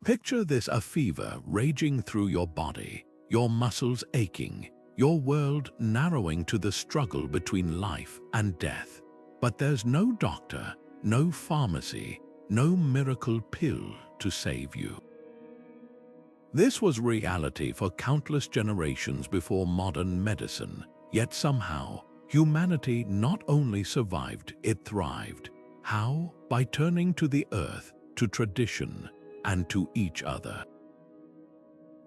Picture this: a fever raging through your body, your muscles aching, your world narrowing to the struggle between life and death. But there's no doctor, no pharmacy, no miracle pill to save you. This was reality for countless generations before modern medicine, yet somehow, humanity not only survived, it thrived. How? By turning to the earth, to tradition, and to each other.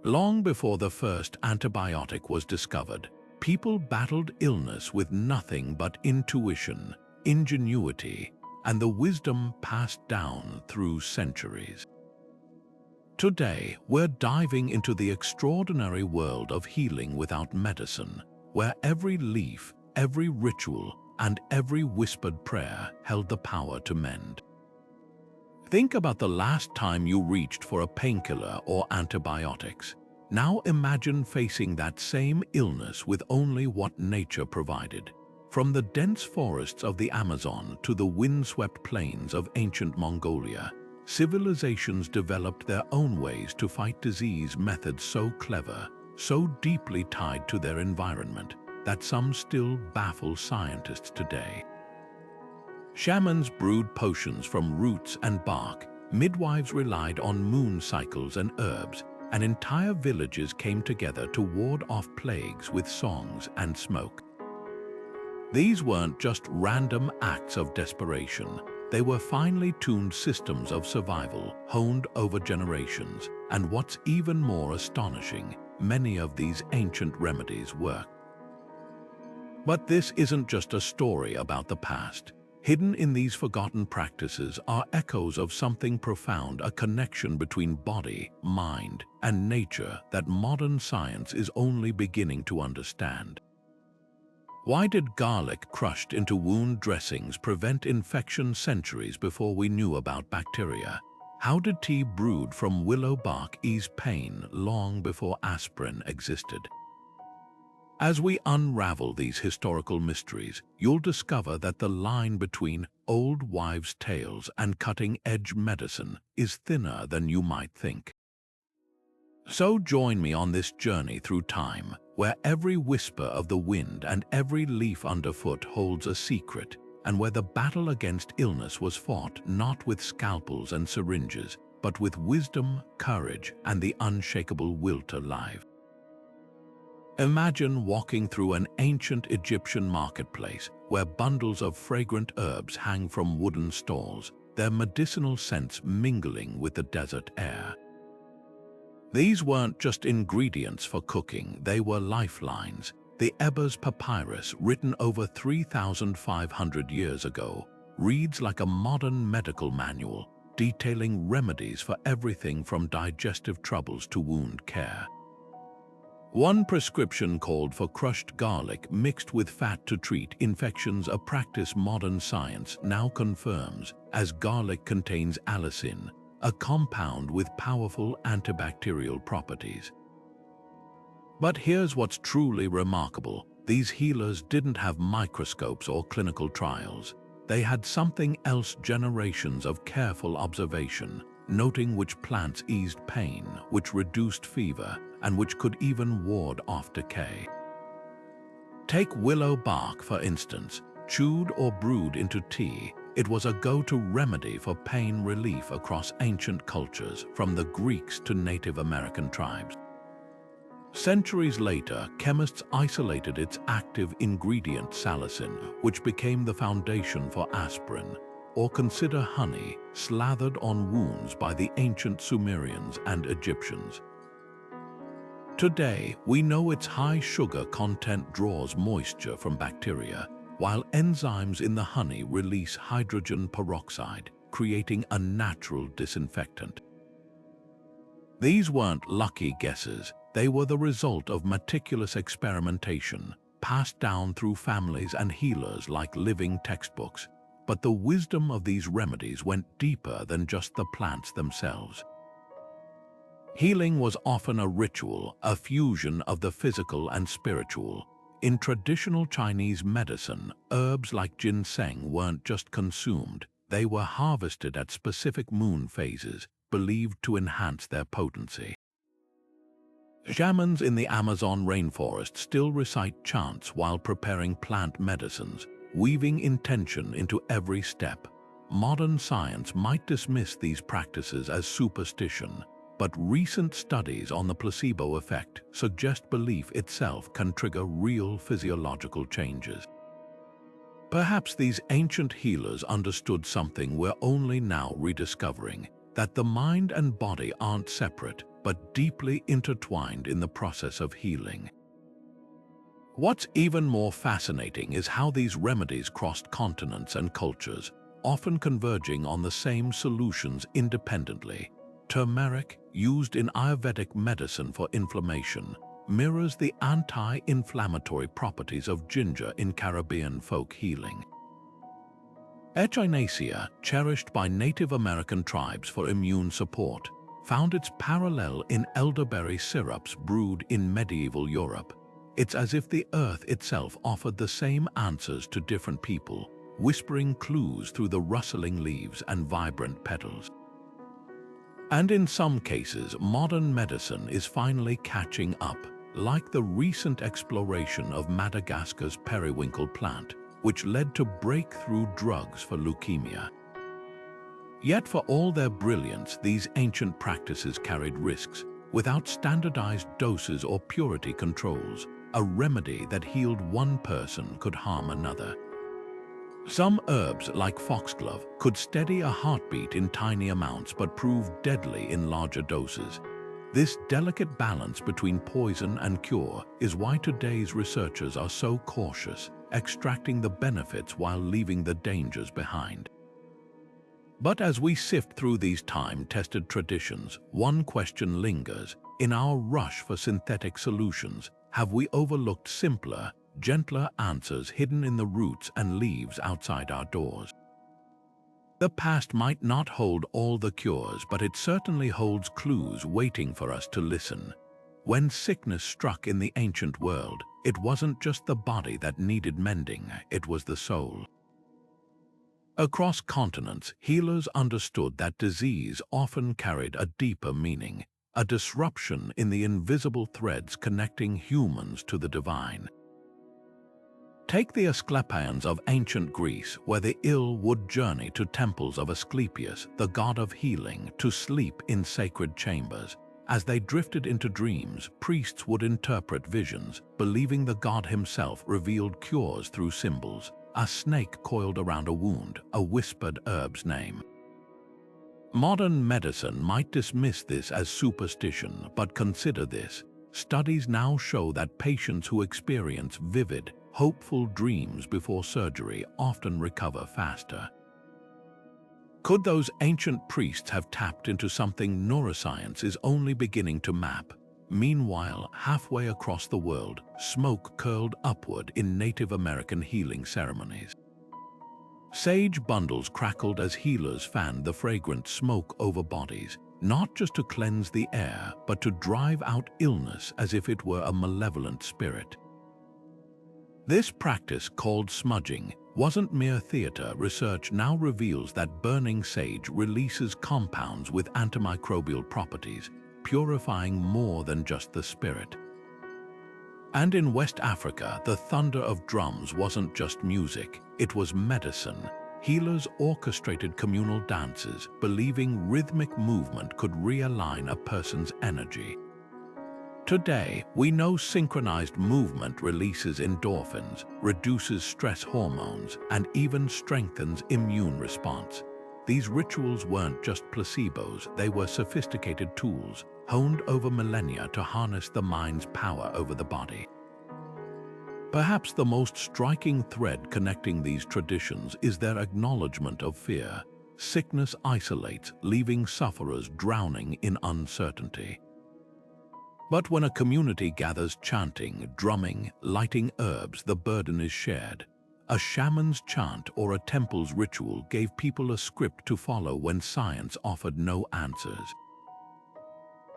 Long before the first antibiotic was discovered, people battled illness with nothing but intuition, ingenuity, and the wisdom passed down through centuries. Today, we're diving into the extraordinary world of healing without medicine, where every leaf, every ritual, and every whispered prayer held the power to mend. Think about the last time you reached for a painkiller or antibiotics. Now imagine facing that same illness with only what nature provided. From the dense forests of the Amazon to the windswept plains of ancient Mongolia, civilizations developed their own ways to fight disease, methods so clever, so deeply tied to their environment, that some still baffle scientists today. Shamans brewed potions from roots and bark, midwives relied on moon cycles and herbs, and entire villages came together to ward off plagues with songs and smoke. These weren't just random acts of desperation. They were finely tuned systems of survival, honed over generations. And what's even more astonishing, many of these ancient remedies work. But this isn't just a story about the past. Hidden in these forgotten practices are echoes of something profound, a connection between body, mind, and nature that modern science is only beginning to understand. Why did garlic crushed into wound dressings prevent infection centuries before we knew about bacteria? How did tea brewed from willow bark ease pain long before aspirin existed? As we unravel these historical mysteries, you'll discover that the line between old wives' tales and cutting-edge medicine is thinner than you might think. So join me on this journey through time, where every whisper of the wind and every leaf underfoot holds a secret, and where the battle against illness was fought not with scalpels and syringes, but with wisdom, courage, and the unshakable will to live. Imagine walking through an ancient Egyptian marketplace where bundles of fragrant herbs hang from wooden stalls, their medicinal scents mingling with the desert air. These weren't just ingredients for cooking, they were lifelines. The Ebers Papyrus, written over 3,500 years ago, reads like a modern medical manual, detailing remedies for everything from digestive troubles to wound care. One prescription called for crushed garlic mixed with fat to treat infections, a practice modern science now confirms, as garlic contains allicin, a compound with powerful antibacterial properties. But here's what's truly remarkable. These healers didn't have microscopes or clinical trials. They had something else: generations of careful observation, noting which plants eased pain, which reduced fever, and which could even ward off decay. Take willow bark, for instance. Chewed or brewed into tea, it was a go-to remedy for pain relief across ancient cultures, from the Greeks to Native American tribes. Centuries later, chemists isolated its active ingredient salicin, which became the foundation for aspirin. Or consider honey, slathered on wounds by the ancient Sumerians and Egyptians. Today, we know its high sugar content draws moisture from bacteria, while enzymes in the honey release hydrogen peroxide, creating a natural disinfectant. These weren't lucky guesses. They were the result of meticulous experimentation, passed down through families and healers like living textbooks. But the wisdom of these remedies went deeper than just the plants themselves. Healing was often a ritual, a fusion of the physical and spiritual. In traditional Chinese medicine, herbs like ginseng weren't just consumed, they were harvested at specific moon phases, believed to enhance their potency. Shamans in the Amazon rainforest still recite chants while preparing plant medicines, weaving intention into every step. Modern science might dismiss these practices as superstition, but recent studies on the placebo effect suggest belief itself can trigger real physiological changes. Perhaps these ancient healers understood something we're only now rediscovering, that the mind and body aren't separate, but deeply intertwined in the process of healing. What's even more fascinating is how these remedies crossed continents and cultures, often converging on the same solutions independently. Turmeric, used in Ayurvedic medicine for inflammation, mirrors the anti-inflammatory properties of ginger in Caribbean folk healing. Echinacea, cherished by Native American tribes for immune support, found its parallel in elderberry syrups brewed in medieval Europe. It's as if the earth itself offered the same answers to different people, whispering clues through the rustling leaves and vibrant petals. And in some cases, modern medicine is finally catching up, like the recent exploration of Madagascar's periwinkle plant, which led to breakthrough drugs for leukemia. Yet for all their brilliance, these ancient practices carried risks. Without standardized doses or purity controls, a remedy that healed one person could harm another. Some herbs, like foxglove, could steady a heartbeat in tiny amounts but prove deadly in larger doses. This delicate balance between poison and cure is why today's researchers are so cautious, extracting the benefits while leaving the dangers behind. But as we sift through these time-tested traditions, one question lingers. In our rush for synthetic solutions, have we overlooked simpler, gentler answers hidden in the roots and leaves outside our doors? The past might not hold all the cures, but it certainly holds clues waiting for us to listen. When sickness struck in the ancient world, it wasn't just the body that needed mending, it was the soul. Across continents, healers understood that disease often carried a deeper meaning, a disruption in the invisible threads connecting humans to the divine. Take the Asclepians of ancient Greece, where the ill would journey to temples of Asclepius, the god of healing, to sleep in sacred chambers. As they drifted into dreams, priests would interpret visions, believing the god himself revealed cures through symbols. A snake coiled around a wound, a whispered herb's name. Modern medicine might dismiss this as superstition, but consider this. Studies now show that patients who experience vivid, hopeful dreams before surgery often recover faster. Could those ancient priests have tapped into something neuroscience is only beginning to map? Meanwhile, halfway across the world, smoke curled upward in Native American healing ceremonies. Sage bundles crackled as healers fanned the fragrant smoke over bodies, not just to cleanse the air, but to drive out illness as if it were a malevolent spirit. This practice, called smudging, wasn't mere theater. Research now reveals that burning sage releases compounds with antimicrobial properties, purifying more than just the spirit. And in West Africa, the thunder of drums wasn't just music, it was medicine. Healers orchestrated communal dances, believing rhythmic movement could realign a person's energy. Today, we know synchronized movement releases endorphins, reduces stress hormones, and even strengthens immune response. These rituals weren't just placebos, they were sophisticated tools, honed over millennia to harness the mind's power over the body. Perhaps the most striking thread connecting these traditions is their acknowledgement of fear. Sickness isolates, leaving sufferers drowning in uncertainty. But when a community gathers chanting, drumming, lighting herbs, the burden is shared. A shaman's chant or a temple's ritual gave people a script to follow when science offered no answers.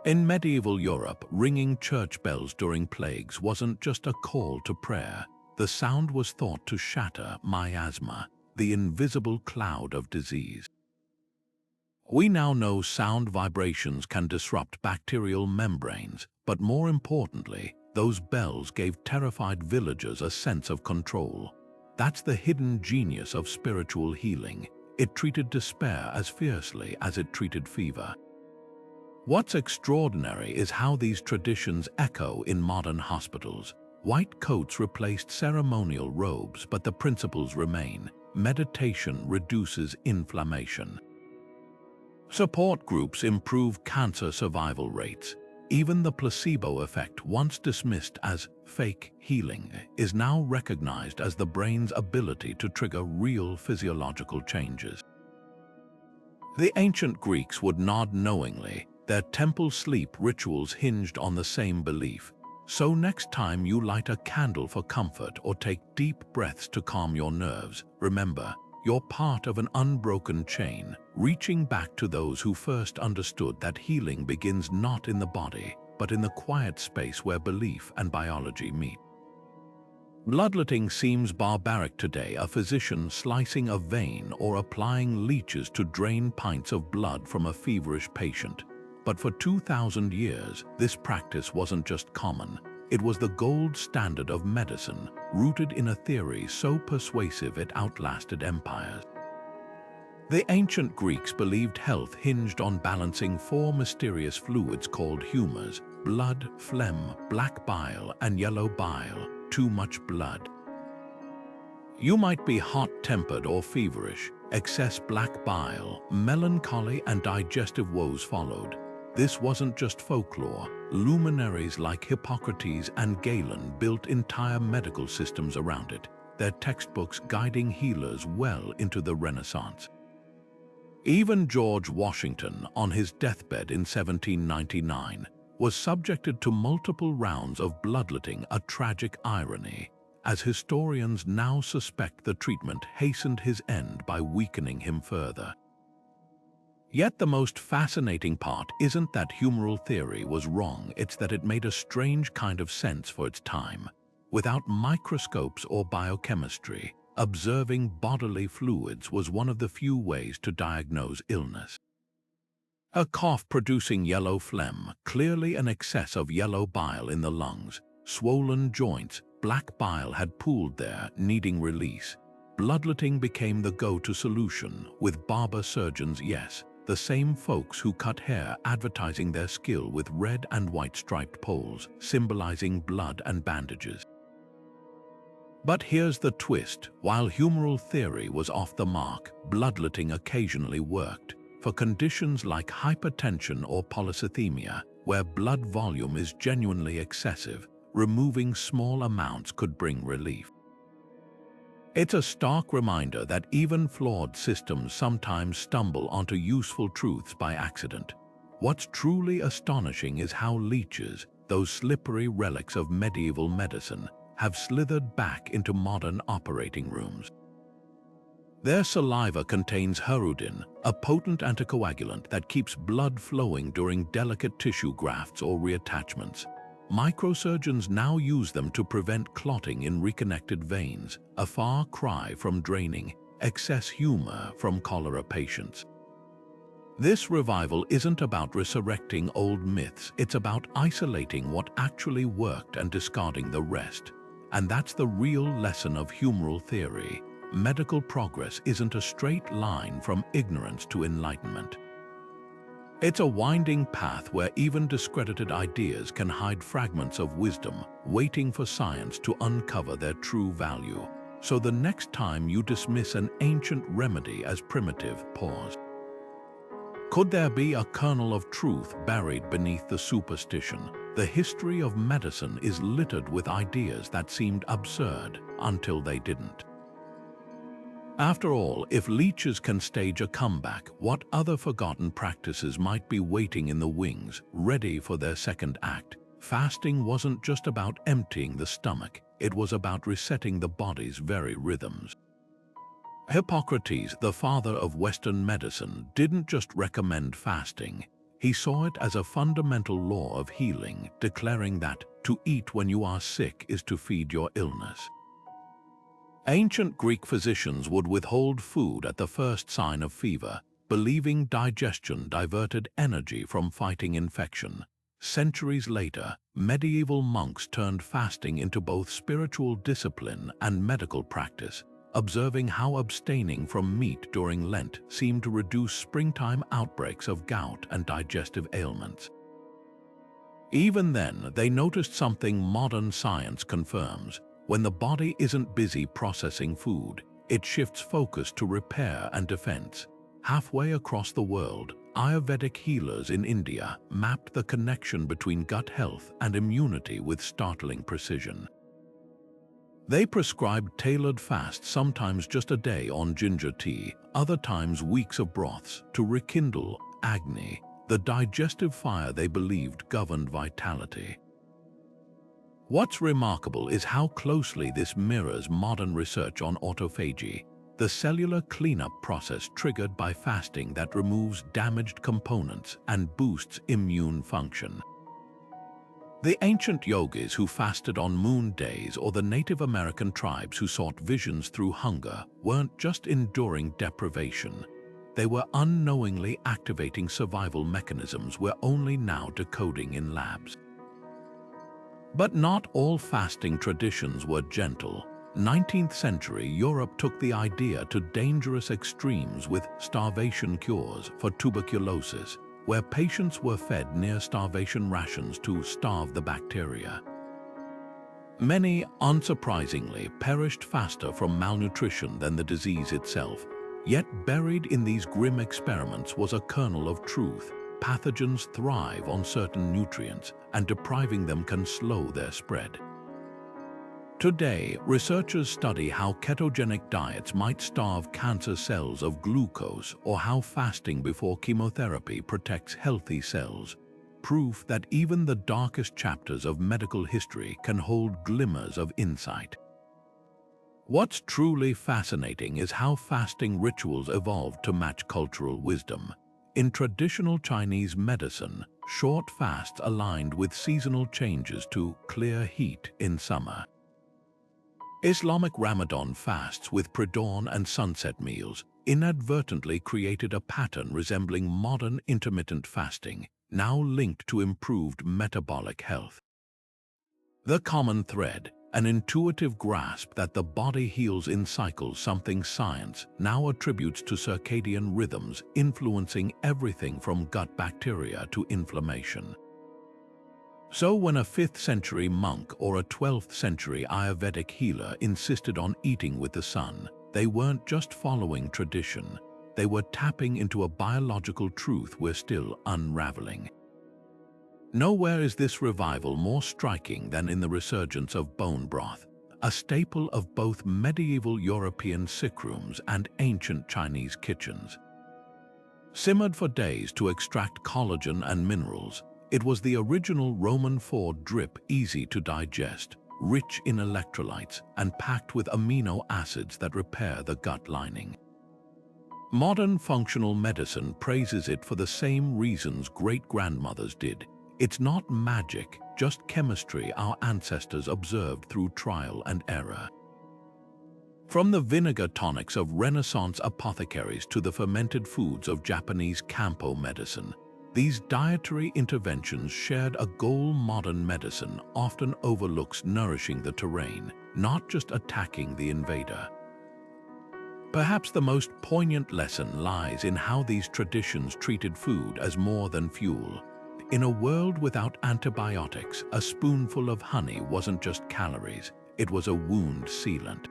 In medieval Europe, ringing church bells during plagues wasn't just a call to prayer. The sound was thought to shatter miasma, the invisible cloud of disease. We now know sound vibrations can disrupt bacterial membranes, but more importantly, those bells gave terrified villagers a sense of control. That's the hidden genius of spiritual healing. It treated despair as fiercely as it treated fever. What's extraordinary is how these traditions echo in modern hospitals. White coats replaced ceremonial robes, but the principles remain. Meditation reduces inflammation. Support groups improve cancer survival rates. Even the placebo effect, once dismissed as fake healing, is now recognized as the brain's ability to trigger real physiological changes. The ancient Greeks would nod knowingly. Their temple sleep rituals hinged on the same belief. So next time you light a candle for comfort or take deep breaths to calm your nerves, remember, you're part of an unbroken chain, reaching back to those who first understood that healing begins not in the body, but in the quiet space where belief and biology meet. Bloodletting seems barbaric today, a physician slicing a vein or applying leeches to drain pints of blood from a feverish patient. But for 2,000 years, this practice wasn't just common. It was the gold standard of medicine, rooted in a theory so persuasive it outlasted empires. The ancient Greeks believed health hinged on balancing four mysterious fluids called humors: blood, phlegm, black bile, and yellow bile. Too much blood. You might be hot-tempered or feverish. Excess black bile, melancholy, and digestive woes followed. This wasn't just folklore. Luminaries like Hippocrates and Galen built entire medical systems around it, their textbooks guiding healers well into the Renaissance. Even George Washington, on his deathbed in 1799, was subjected to multiple rounds of bloodletting, a tragic irony, as historians now suspect the treatment hastened his end by weakening him further. Yet the most fascinating part isn't that humoral theory was wrong, it's that it made a strange kind of sense for its time. Without microscopes or biochemistry, observing bodily fluids was one of the few ways to diagnose illness. A cough producing yellow phlegm, clearly an excess of yellow bile in the lungs. Swollen joints, black bile had pooled there, needing release. Bloodletting became the go-to solution, with barber surgeons, yes, the same folks who cut hair advertising their skill with red and white striped poles, symbolizing blood and bandages. But here's the twist. While humoral theory was off the mark, bloodletting occasionally worked. For conditions like hypertension or polycythemia, where blood volume is genuinely excessive, removing small amounts could bring relief. It's a stark reminder that even flawed systems sometimes stumble onto useful truths by accident. What's truly astonishing is how leeches, those slippery relics of medieval medicine, have slithered back into modern operating rooms. Their saliva contains hirudin, a potent anticoagulant that keeps blood flowing during delicate tissue grafts or reattachments. Microsurgeons now use them to prevent clotting in reconnected veins, a far cry from draining excess humor from cholera patients. This revival isn't about resurrecting old myths, it's about isolating what actually worked and discarding the rest. And that's the real lesson of humoral theory. Medical progress isn't a straight line from ignorance to enlightenment. It's a winding path where even discredited ideas can hide fragments of wisdom, waiting for science to uncover their true value. So the next time you dismiss an ancient remedy as primitive, pause. Could there be a kernel of truth buried beneath the superstition? The history of medicine is littered with ideas that seemed absurd until they didn't. After all, if leeches can stage a comeback, what other forgotten practices might be waiting in the wings, ready for their second act? Fasting wasn't just about emptying the stomach, it was about resetting the body's very rhythms. Hippocrates, the father of Western medicine, didn't just recommend fasting. He saw it as a fundamental law of healing, declaring that to eat when you are sick is to feed your illness. Ancient Greek physicians would withhold food at the first sign of fever, believing digestion diverted energy from fighting infection. Centuries later, medieval monks turned fasting into both spiritual discipline and medical practice, observing how abstaining from meat during Lent seemed to reduce springtime outbreaks of gout and digestive ailments. Even then, they noticed something modern science confirms. When the body isn't busy processing food, it shifts focus to repair and defense. Halfway across the world, Ayurvedic healers in India mapped the connection between gut health and immunity with startling precision. They prescribed tailored fasts, sometimes just a day on ginger tea, other times weeks of broths, to rekindle Agni, the digestive fire they believed governed vitality. What's remarkable is how closely this mirrors modern research on autophagy, the cellular cleanup process triggered by fasting that removes damaged components and boosts immune function. The ancient yogis who fasted on moon days or the Native American tribes who sought visions through hunger weren't just enduring deprivation. They were unknowingly activating survival mechanisms we're only now decoding in labs. But not all fasting traditions were gentle. 19th century Europe took the idea to dangerous extremes with starvation cures for tuberculosis, where patients were fed near starvation rations to starve the bacteria. Many, unsurprisingly, perished faster from malnutrition than the disease itself. Yet buried in these grim experiments was a kernel of truth. Pathogens thrive on certain nutrients, and depriving them can slow their spread. Today, researchers study how ketogenic diets might starve cancer cells of glucose or how fasting before chemotherapy protects healthy cells, proof that even the darkest chapters of medical history can hold glimmers of insight. What's truly fascinating is how fasting rituals evolved to match cultural wisdom. In traditional Chinese medicine, short fasts aligned with seasonal changes to clear heat in summer. Islamic Ramadan fasts with pre-dawn and sunset meals inadvertently created a pattern resembling modern intermittent fasting, now linked to improved metabolic health. The common thread, an intuitive grasp that the body heals in cycles, something science now attributes to circadian rhythms influencing everything from gut bacteria to inflammation. So when a 5th century monk or a 12th century Ayurvedic healer insisted on eating with the sun, they weren't just following tradition, they were tapping into a biological truth we're still unraveling. Nowhere is this revival more striking than in the resurgence of bone broth, a staple of both medieval European sick rooms and ancient Chinese kitchens. Simmered for days to extract collagen and minerals, it was the original Roman IV drip, easy to digest, rich in electrolytes, and packed with amino acids that repair the gut lining. Modern functional medicine praises it for the same reasons great-grandmothers did. It's not magic, just chemistry our ancestors observed through trial and error. From the vinegar tonics of Renaissance apothecaries to the fermented foods of Japanese Kampo medicine, these dietary interventions shared a goal modern medicine often overlooks: nourishing the terrain, not just attacking the invader. Perhaps the most poignant lesson lies in how these traditions treated food as more than fuel. In a world without antibiotics, a spoonful of honey wasn't just calories, it was a wound sealant.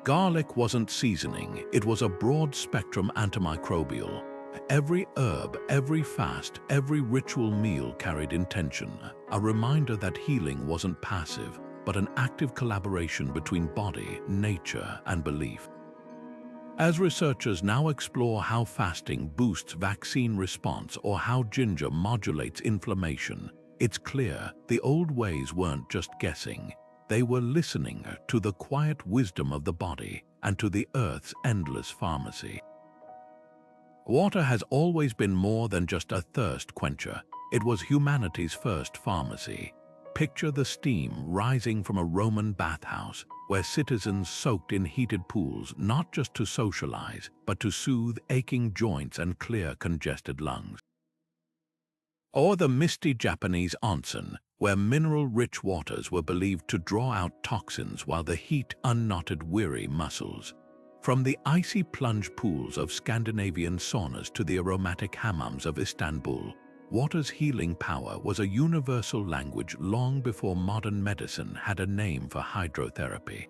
Garlic wasn't seasoning, it was a broad-spectrum antimicrobial. Every herb, every fast, every ritual meal carried intention, a reminder that healing wasn't passive, but an active collaboration between body, nature, and belief. As researchers now explore how fasting boosts vaccine response or how ginger modulates inflammation, it's clear the old ways weren't just guessing. They were listening to the quiet wisdom of the body and to the earth's endless pharmacy. Water has always been more than just a thirst quencher. It was humanity's first pharmacy. Picture the steam rising from a Roman bathhouse, where citizens soaked in heated pools not just to socialize, but to soothe aching joints and clear congested lungs. Or the misty Japanese onsen, where mineral-rich waters were believed to draw out toxins while the heat unknotted weary muscles. From the icy plunge pools of Scandinavian saunas to the aromatic hammams of Istanbul, water's healing power was a universal language long before modern medicine had a name for hydrotherapy.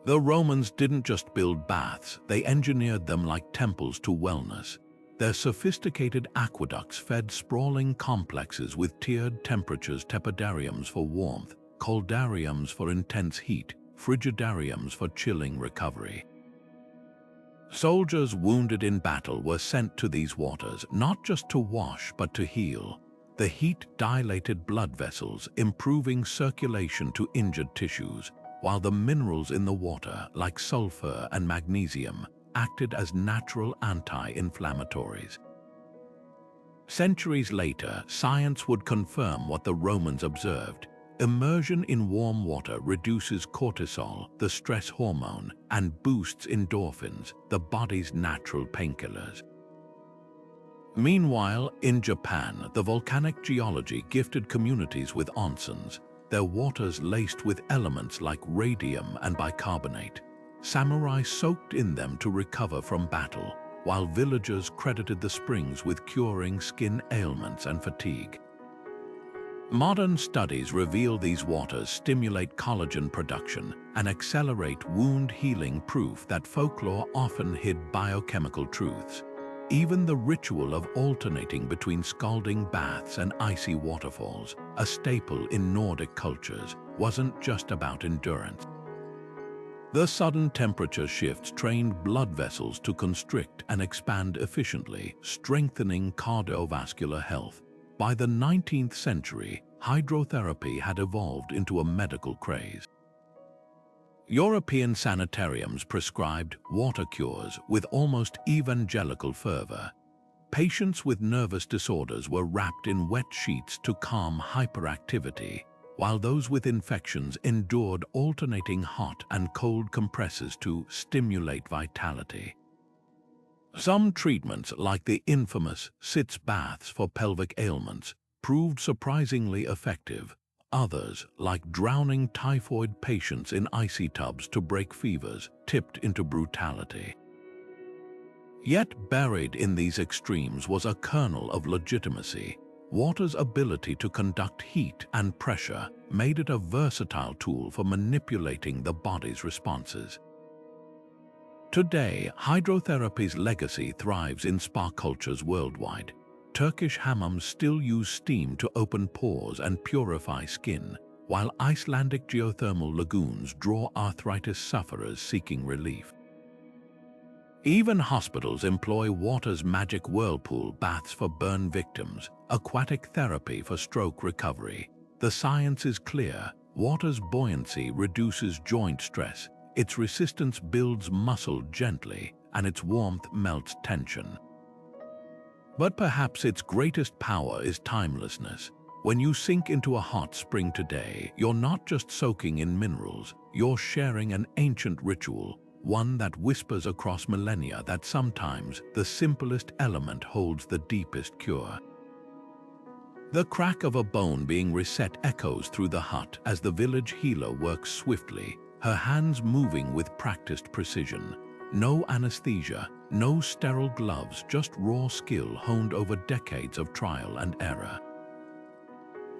The Romans didn't just build baths, they engineered them like temples to wellness. Their sophisticated aqueducts fed sprawling complexes with tiered temperatures: tepidariums for warmth, coldariums for intense heat, frigidariums for chilling recovery. Soldiers wounded in battle were sent to these waters not just to wash but to heal. The heat dilated blood vessels, improving circulation to injured tissues, while the minerals in the water, like sulfur and magnesium, acted as natural anti-inflammatories. Centuries later, science would confirm what the Romans observed. Immersion in warm water reduces cortisol, the stress hormone, and boosts endorphins, the body's natural painkillers. Meanwhile, in Japan, the volcanic geology gifted communities with onsens, their waters laced with elements like radium and bicarbonate. Samurai soaked in them to recover from battle, while villagers credited the springs with curing skin ailments and fatigue. Modern studies reveal these waters stimulate collagen production and accelerate wound healing, proof that folklore often hid biochemical truths. Even the ritual of alternating between scalding baths and icy waterfalls, a staple in Nordic cultures, wasn't just about endurance. The sudden temperature shifts trained blood vessels to constrict and expand efficiently, strengthening cardiovascular health. By the 19th century, hydrotherapy had evolved into a medical craze. European sanitariums prescribed water cures with almost evangelical fervor. Patients with nervous disorders were wrapped in wet sheets to calm hyperactivity, while those with infections endured alternating hot and cold compresses to stimulate vitality. Some treatments, like the infamous sitz baths for pelvic ailments, proved surprisingly effective. Others, like drowning typhoid patients in icy tubs to break fevers, tipped into brutality. Yet buried in these extremes was a kernel of legitimacy. Water's ability to conduct heat and pressure made it a versatile tool for manipulating the body's responses. Today, hydrotherapy's legacy thrives in spa cultures worldwide. Turkish hammams still use steam to open pores and purify skin, while Icelandic geothermal lagoons draw arthritis sufferers seeking relief. Even hospitals employ water's magic whirlpool baths for burn victims, aquatic therapy for stroke recovery. The science is clear: water's buoyancy reduces joint stress, its resistance builds muscle gently, and its warmth melts tension. But perhaps its greatest power is timelessness. When you sink into a hot spring today, you're not just soaking in minerals, you're sharing an ancient ritual, one that whispers across millennia that sometimes the simplest element holds the deepest cure. The crack of a bone being reset echoes through the hut as the village healer works swiftly, her hands moving with practiced precision. No anesthesia, no sterile gloves, just raw skill honed over decades of trial and error.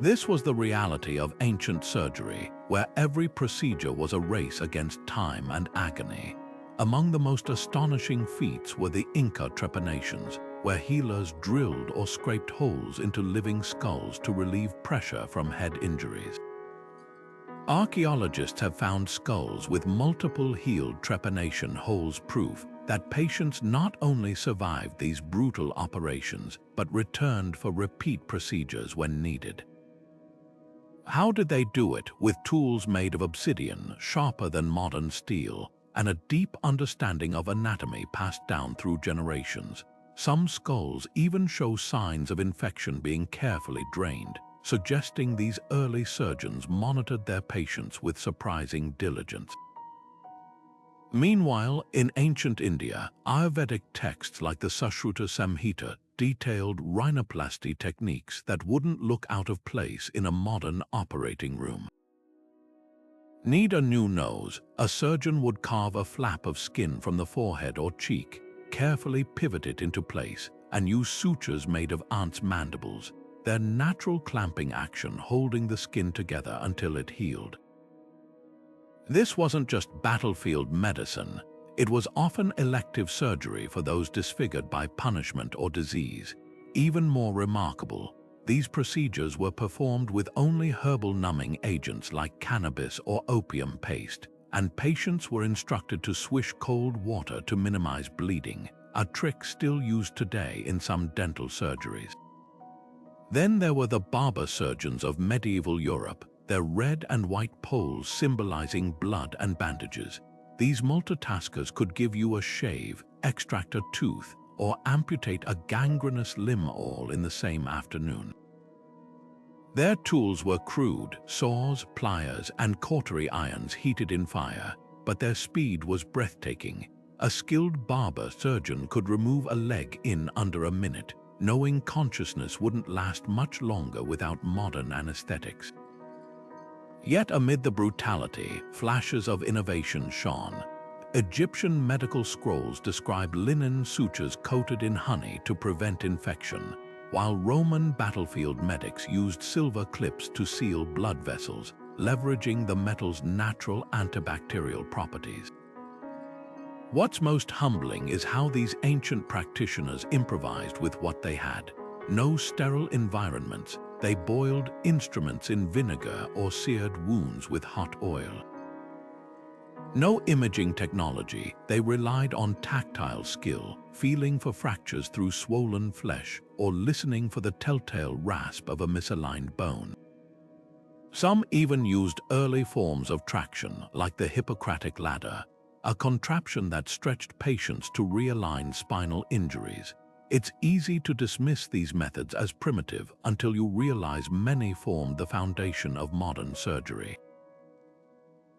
This was the reality of ancient surgery, where every procedure was a race against time and agony. Among the most astonishing feats were the Inca trepanations, where healers drilled or scraped holes into living skulls to relieve pressure from head injuries. Archaeologists have found skulls with multiple healed trepanation holes, proof that patients not only survived these brutal operations, but returned for repeat procedures when needed. How did they do it? With tools made of obsidian, sharper than modern steel, and a deep understanding of anatomy passed down through generations. Some skulls even show signs of infection being carefully drained, suggesting these early surgeons monitored their patients with surprising diligence. Meanwhile, in ancient India, Ayurvedic texts like the Sushruta Samhita detailed rhinoplasty techniques that wouldn't look out of place in a modern operating room. Need a new nose? A surgeon would carve a flap of skin from the forehead or cheek, carefully pivot it into place, and use sutures made of ants' mandibles, their natural clamping action holding the skin together until it healed. This wasn't just battlefield medicine, it was often elective surgery for those disfigured by punishment or disease. Even more remarkable, these procedures were performed with only herbal numbing agents like cannabis or opium paste, and patients were instructed to swish cold water to minimize bleeding, a trick still used today in some dental surgeries. Then there were the Barber surgeons of medieval Europe, their red and white poles symbolizing blood and bandages. These multitaskers could give you a shave, extract a tooth, or amputate a gangrenous limb all in the same afternoon. Their tools were crude, saws, pliers, and cautery irons heated in fire, but their speed was breathtaking. A skilled barber surgeon could remove a leg in under a minute, knowing consciousness wouldn't last much longer without modern anesthetics. Yet amid the brutality, flashes of innovation shone. Egyptian medical scrolls describe linen sutures coated in honey to prevent infection, while Roman battlefield medics used silver clips to seal blood vessels, leveraging the metal's natural antibacterial properties. What's most humbling is how these ancient practitioners improvised with what they had. No sterile environments, they boiled instruments in vinegar or seared wounds with hot oil. No imaging technology, they relied on tactile skill, feeling for fractures through swollen flesh or listening for the telltale rasp of a misaligned bone. Some even used early forms of traction like the Hippocratic ladder, a contraption that stretched patients to realign spinal injuries. It's easy to dismiss these methods as primitive until you realize many formed the foundation of modern surgery.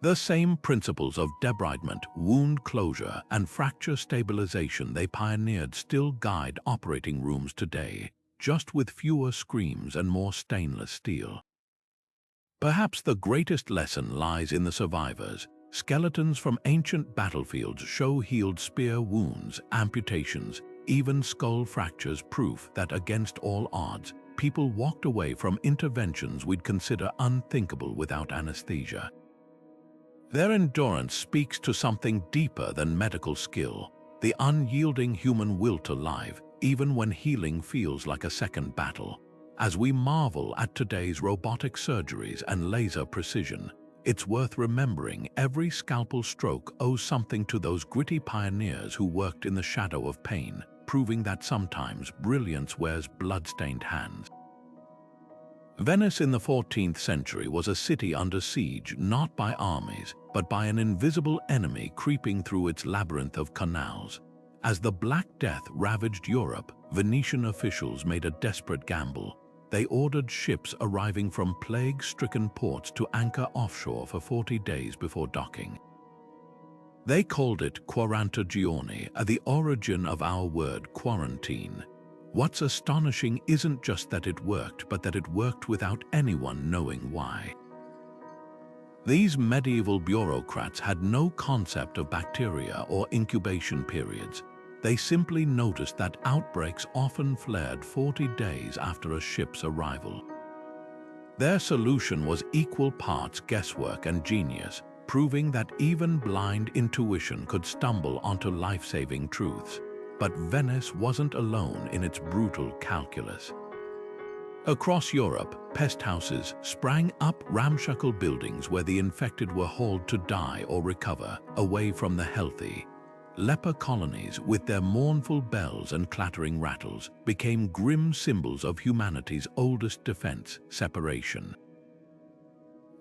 The same principles of debridement, wound closure, and fracture stabilization they pioneered still guide operating rooms today, just with fewer screams and more stainless steel. Perhaps the greatest lesson lies in the survivors. Skeletons from ancient battlefields show healed spear wounds, amputations, even skull fractures, proof that against all odds, people walked away from interventions we'd consider unthinkable without anesthesia. Their endurance speaks to something deeper than medical skill, the unyielding human will to live, even when healing feels like a second battle. As we marvel at today's robotic surgeries and laser precision, it's worth remembering every scalpel stroke owes something to those gritty pioneers who worked in the shadow of pain, proving that sometimes brilliance wears blood-stained hands. Venice in the 14th century was a city under siege not by armies, but by an invisible enemy creeping through its labyrinth of canals. As the Black Death ravaged Europe, Venetian officials made a desperate gamble. They ordered ships arriving from plague-stricken ports to anchor offshore for 40 days before docking. They called it quarantagioni, the origin of our word quarantine. What's astonishing isn't just that it worked, but that it worked without anyone knowing why. These medieval bureaucrats had no concept of bacteria or incubation periods. They simply noticed that outbreaks often flared 40 days after a ship's arrival. Their solution was equal parts guesswork and genius, proving that even blind intuition could stumble onto life-saving truths. But Venice wasn't alone in its brutal calculus. Across Europe, pest houses sprang up, ramshackle buildings where the infected were hauled to die or recover, away from the healthy. Leper colonies, with their mournful bells and clattering rattles, became grim symbols of humanity's oldest defense, separation.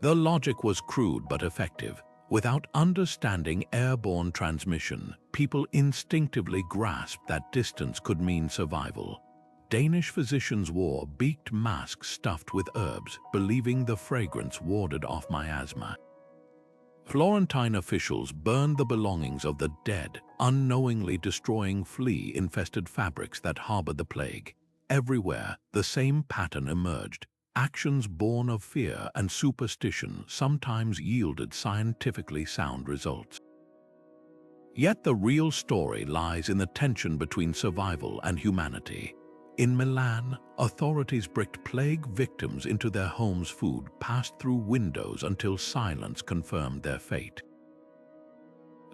The logic was crude but effective. Without understanding airborne transmission, people instinctively grasped that distance could mean survival. Danish physicians wore beaked masks stuffed with herbs, believing the fragrance warded off miasma. Florentine officials burned the belongings of the dead, unknowingly destroying flea-infested fabrics that harbored the plague. Everywhere, the same pattern emerged. Actions born of fear and superstition sometimes yielded scientifically sound results. Yet the real story lies in the tension between survival and humanity. In Milan, authorities bricked plague victims into their homes' food passed through windows until silence confirmed their fate.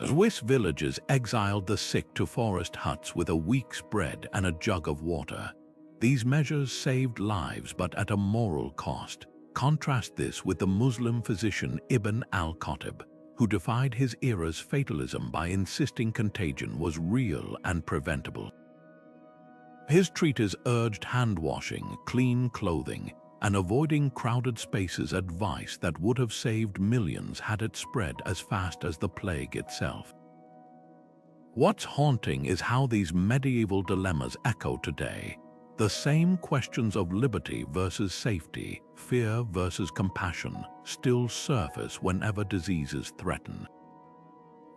Swiss villages exiled the sick to forest huts with a week's bread and a jug of water. These measures saved lives but at a moral cost. Contrast this with the Muslim physician Ibn al-Khatib, who defied his era's fatalism by insisting contagion was real and preventable. His treatise urged hand-washing, clean clothing, and avoiding crowded spaces, advice that would have saved millions had it spread as fast as the plague itself. What's haunting is how these medieval dilemmas echo today. The same questions of liberty versus safety, fear versus compassion, still surface whenever diseases threaten.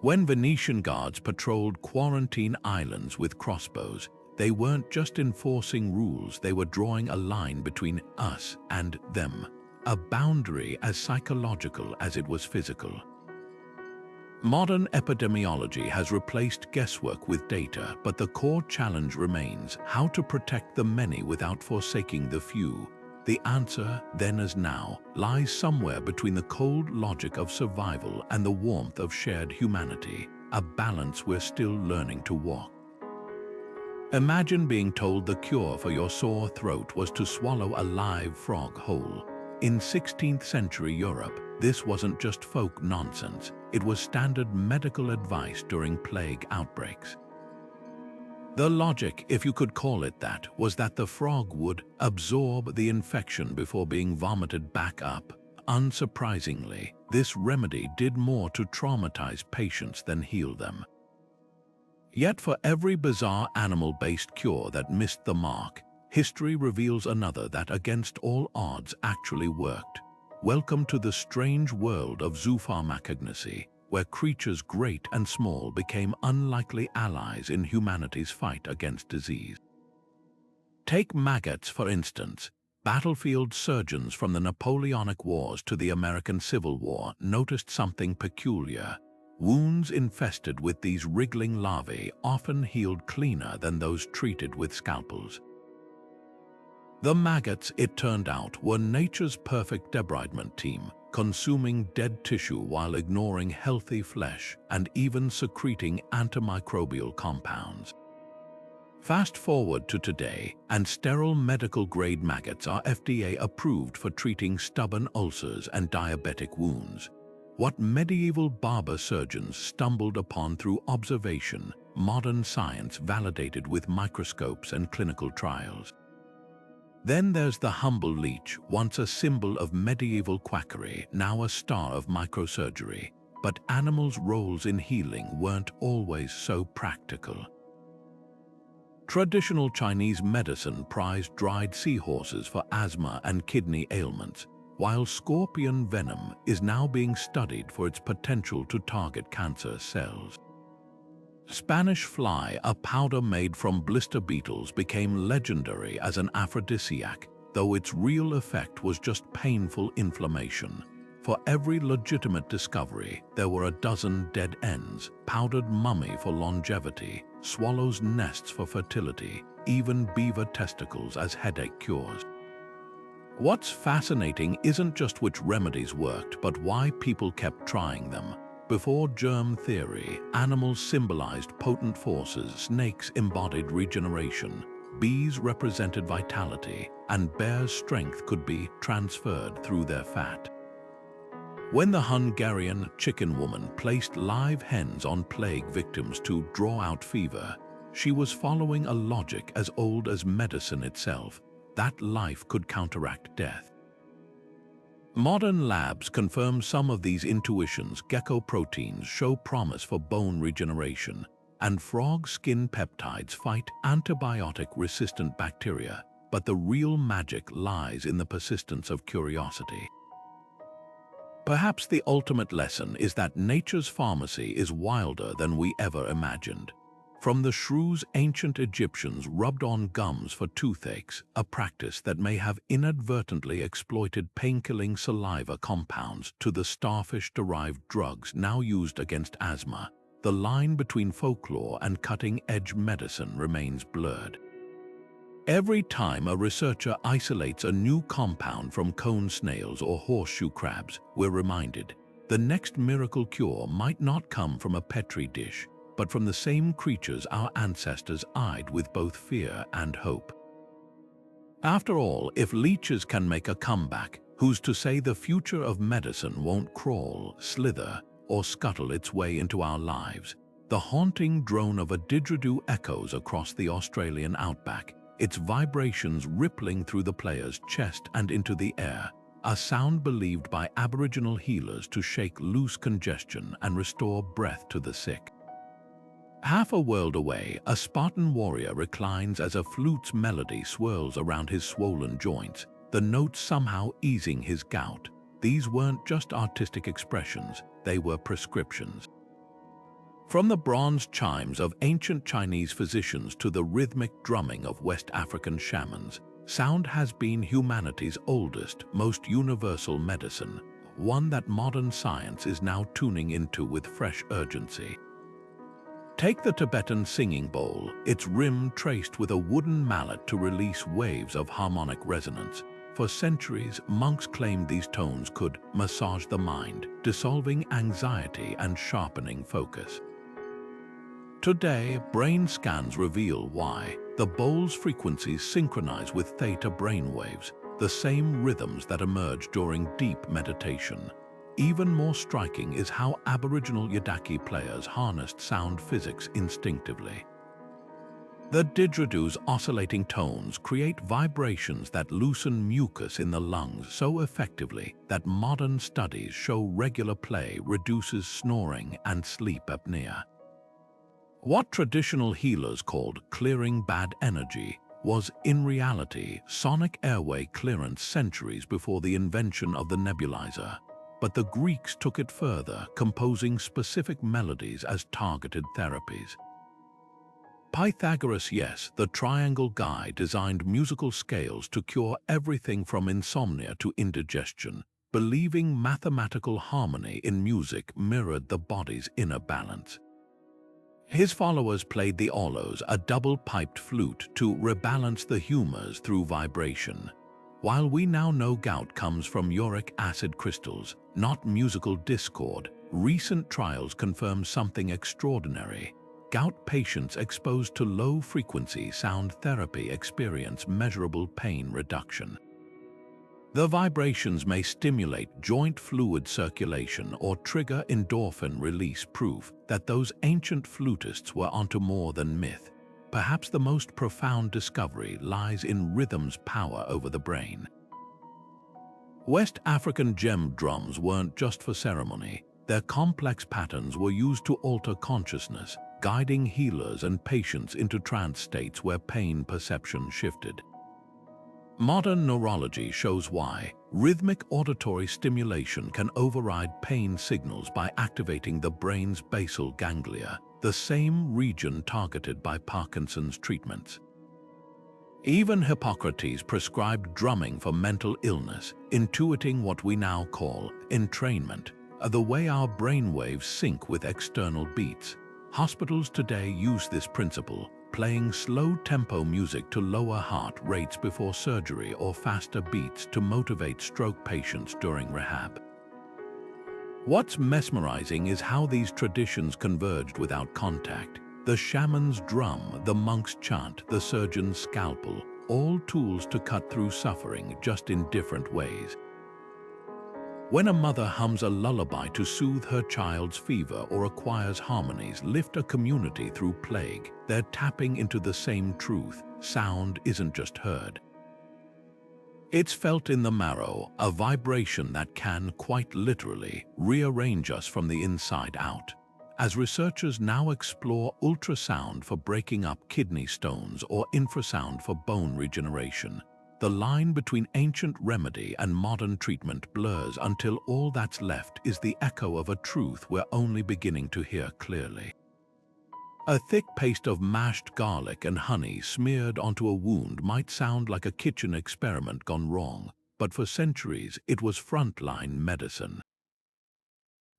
When Venetian guards patrolled quarantine islands with crossbows, they weren't just enforcing rules, they were drawing a line between us and them, a boundary as psychological as it was physical. Modern epidemiology has replaced guesswork with data, but the core challenge remains: how to protect the many without forsaking the few. The answer, then as now, lies somewhere between the cold logic of survival and the warmth of shared humanity, a balance we're still learning to walk. Imagine being told the cure for your sore throat was to swallow a live frog whole. In 16th century Europe, this wasn't just folk nonsense, it was standard medical advice during plague outbreaks. The logic, if you could call it that, was that the frog would absorb the infection before being vomited back up. Unsurprisingly, this remedy did more to traumatize patients than heal them. Yet for every bizarre animal-based cure that missed the mark, history reveals another that against all odds actually worked. Welcome to the strange world of zoopharmacognosy, where creatures great and small became unlikely allies in humanity's fight against disease. Take maggots, for instance. Battlefield surgeons from the Napoleonic Wars to the American Civil War noticed something peculiar. Wounds infested with these wriggling larvae often healed cleaner than those treated with scalpels. The maggots, it turned out, were nature's perfect debridement team, consuming dead tissue while ignoring healthy flesh and even secreting antimicrobial compounds. Fast forward to today, and sterile medical-grade maggots are FDA approved for treating stubborn ulcers and diabetic wounds. What medieval barber surgeons stumbled upon through observation, modern science validated with microscopes and clinical trials. Then there's the humble leech, once a symbol of medieval quackery, now a star of microsurgery. But animals' roles in healing weren't always so practical. Traditional Chinese medicine prized dried seahorses for asthma and kidney ailments, while scorpion venom is now being studied for its potential to target cancer cells. Spanish fly, a powder made from blister beetles, became legendary as an aphrodisiac, though its real effect was just painful inflammation. For every legitimate discovery, there were a dozen dead ends: powdered mummy for longevity, swallows' nests for fertility, even beaver testicles as headache cures. What's fascinating isn't just which remedies worked, but why people kept trying them. Before germ theory, animals symbolized potent forces, snakes embodied regeneration, bees represented vitality, and bears' strength could be transferred through their fat. When the Hungarian chicken woman placed live hens on plague victims to draw out fever, she was following a logic as old as medicine itself, that life could counteract death. Modern labs confirm some of these intuitions. Gecko proteins show promise for bone regeneration. and frog skin peptides fight antibiotic-resistant bacteria, but the real magic lies in the persistence of curiosity. Perhaps the ultimate lesson is that nature's pharmacy is wilder than we ever imagined. From the shrews ancient Egyptians rubbed on gums for toothaches, a practice that may have inadvertently exploited pain-killing saliva compounds, to the starfish-derived drugs now used against asthma, the line between folklore and cutting-edge medicine remains blurred. Every time a researcher isolates a new compound from cone snails or horseshoe crabs, we're reminded the next miracle cure might not come from a petri dish, but from the same creatures our ancestors eyed with both fear and hope. After all, if leeches can make a comeback, who's to say the future of medicine won't crawl, slither, or scuttle its way into our lives? The haunting drone of a didgeridoo echoes across the Australian outback, its vibrations rippling through the player's chest and into the air, a sound believed by Aboriginal healers to shake loose congestion and restore breath to the sick. Half a world away, a Spartan warrior reclines as a flute's melody swirls around his swollen joints, the notes somehow easing his gout. These weren't just artistic expressions, they were prescriptions. From the bronze chimes of ancient Chinese physicians to the rhythmic drumming of West African shamans, sound has been humanity's oldest, most universal medicine, one that modern science is now tuning into with fresh urgency. Take the Tibetan singing bowl, its rim traced with a wooden mallet to release waves of harmonic resonance. For centuries, monks claimed these tones could massage the mind, dissolving anxiety and sharpening focus. Today, brain scans reveal why. The bowl's frequencies synchronize with theta brainwaves, the same rhythms that emerge during deep meditation. Even more striking is how Aboriginal Yidaki players harnessed sound physics instinctively. The didgeridoo's oscillating tones create vibrations that loosen mucus in the lungs so effectively that modern studies show regular play reduces snoring and sleep apnea. What traditional healers called clearing bad energy was, in reality, sonic airway clearance centuries before the invention of the nebulizer. But the Greeks took it further, composing specific melodies as targeted therapies. Pythagoras, yes, the triangle guy, designed musical scales to cure everything from insomnia to indigestion, believing mathematical harmony in music mirrored the body's inner balance. His followers played the aulos, a double-piped flute, to rebalance the humors through vibration. While we now know gout comes from uric acid crystals, not musical discord, recent trials confirm something extraordinary. Gout patients exposed to low-frequency sound therapy experience measurable pain reduction. The vibrations may stimulate joint fluid circulation or trigger endorphin release, proof that those ancient flutists were onto more than myth. Perhaps the most profound discovery lies in rhythm's power over the brain. West African gem drums weren't just for ceremony. Their complex patterns were used to alter consciousness, guiding healers and patients into trance states where pain perception shifted. Modern neurology shows why. Rhythmic auditory stimulation can override pain signals by activating the brain's basal ganglia, the same region targeted by Parkinson's treatments. Even Hippocrates prescribed drumming for mental illness, intuiting what we now call entrainment, the way our brainwaves sync with external beats. Hospitals today use this principle, playing slow-tempo music to lower heart rates before surgery or faster beats to motivate stroke patients during rehab. What's mesmerizing is how these traditions converged without contact. The shaman's drum, the monk's chant, the surgeon's scalpel, all tools to cut through suffering, just in different ways. When a mother hums a lullaby to soothe her child's fever or acquires harmonies lift a community through plague, they're tapping into the same truth. Sound isn't just heard. It's felt in the marrow, a vibration that can, quite literally, rearrange us from the inside out. As researchers now explore ultrasound for breaking up kidney stones or infrasound for bone regeneration, the line between ancient remedy and modern treatment blurs until all that's left is the echo of a truth we're only beginning to hear clearly. A thick paste of mashed garlic and honey smeared onto a wound might sound like a kitchen experiment gone wrong, but for centuries it was frontline medicine.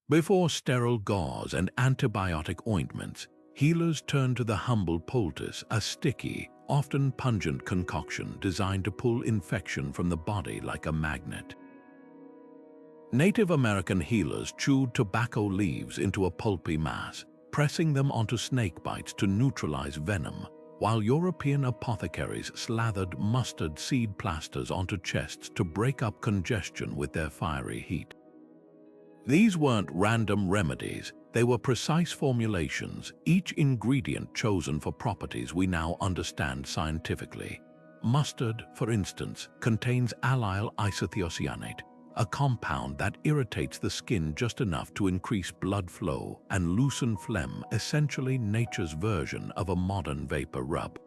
Before sterile gauze and antibiotic ointments, healers turned to the humble poultice, a sticky, often pungent concoction designed to pull infection from the body like a magnet. Native American healers chewed tobacco leaves into a pulpy mass, pressing them onto snake bites to neutralize venom, while European apothecaries slathered mustard seed plasters onto chests to break up congestion with their fiery heat. These weren't random remedies, they were precise formulations, each ingredient chosen for properties we now understand scientifically. Mustard, for instance, contains allyl isothiocyanate, a compound that irritates the skin just enough to increase blood flow and loosen phlegm, essentially nature's version of a modern vapor rub.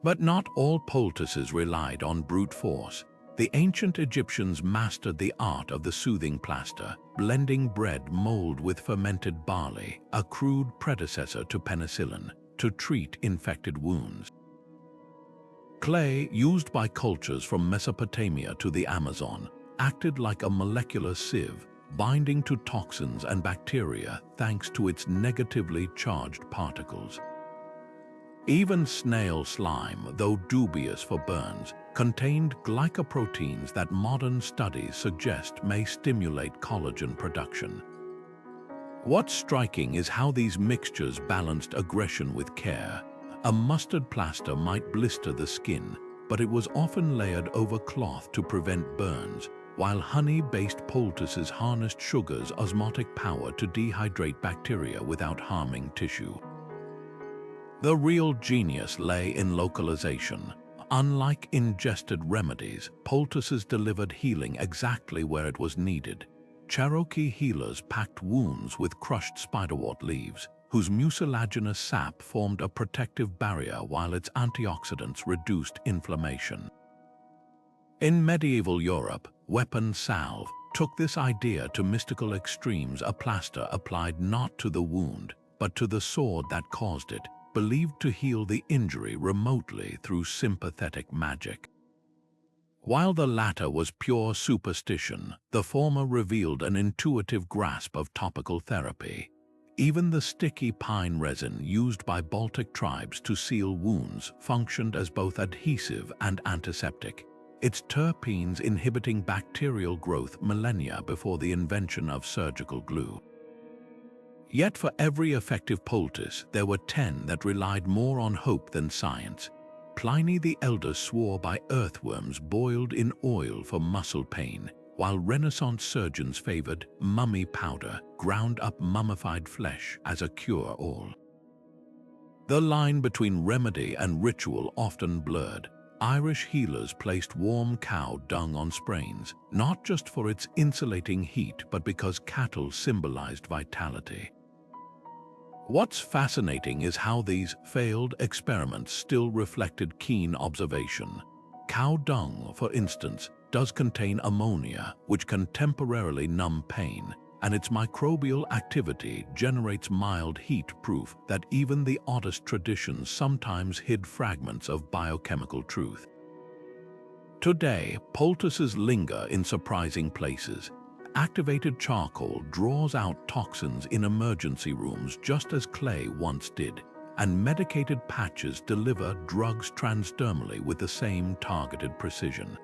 But not all poultices relied on brute force. The ancient Egyptians mastered the art of the soothing plaster, blending bread mold with fermented barley, a crude predecessor to penicillin, to treat infected wounds. Clay, used by cultures from Mesopotamia to the Amazon, acted like a molecular sieve, binding to toxins and bacteria thanks to its negatively charged particles. Even snail slime, though dubious for burns, contained glycoproteins that modern studies suggest may stimulate collagen production. What's striking is how these mixtures balanced aggression with care. A mustard plaster might blister the skin, but it was often layered over cloth to prevent burns, while honey-based poultices harnessed sugar's osmotic power to dehydrate bacteria without harming tissue. The real genius lay in localization. Unlike ingested remedies, poultices delivered healing exactly where it was needed. Cherokee healers packed wounds with crushed spiderwort leaves, whose mucilaginous sap formed a protective barrier while its antioxidants reduced inflammation. In medieval Europe, weapon salve took this idea to mystical extremes, a plaster applied not to the wound, but to the sword that caused it, believed to heal the injury remotely through sympathetic magic. While the latter was pure superstition, the former revealed an intuitive grasp of topical therapy. Even the sticky pine resin used by Baltic tribes to seal wounds functioned as both adhesive and antiseptic, its terpenes inhibiting bacterial growth millennia before the invention of surgical glue. Yet for every effective poultice, there were 10 that relied more on hope than science. Pliny the Elder swore by earthworms boiled in oil for muscle pain, while Renaissance surgeons favored mummy powder, ground up mummified flesh, as a cure-all. The line between remedy and ritual often blurred. Irish healers placed warm cow dung on sprains, not just for its insulating heat, but because cattle symbolized vitality. What's fascinating is how these failed experiments still reflected keen observation. Cow dung, for instance, does contain ammonia, which can temporarily numb pain, and its microbial activity generates mild heat, proof that even the oddest traditions sometimes hid fragments of biochemical truth. Today, poultices linger in surprising places. Activated charcoal draws out toxins in emergency rooms just as clay once did, and medicated patches deliver drugs transdermally with the same targeted precision.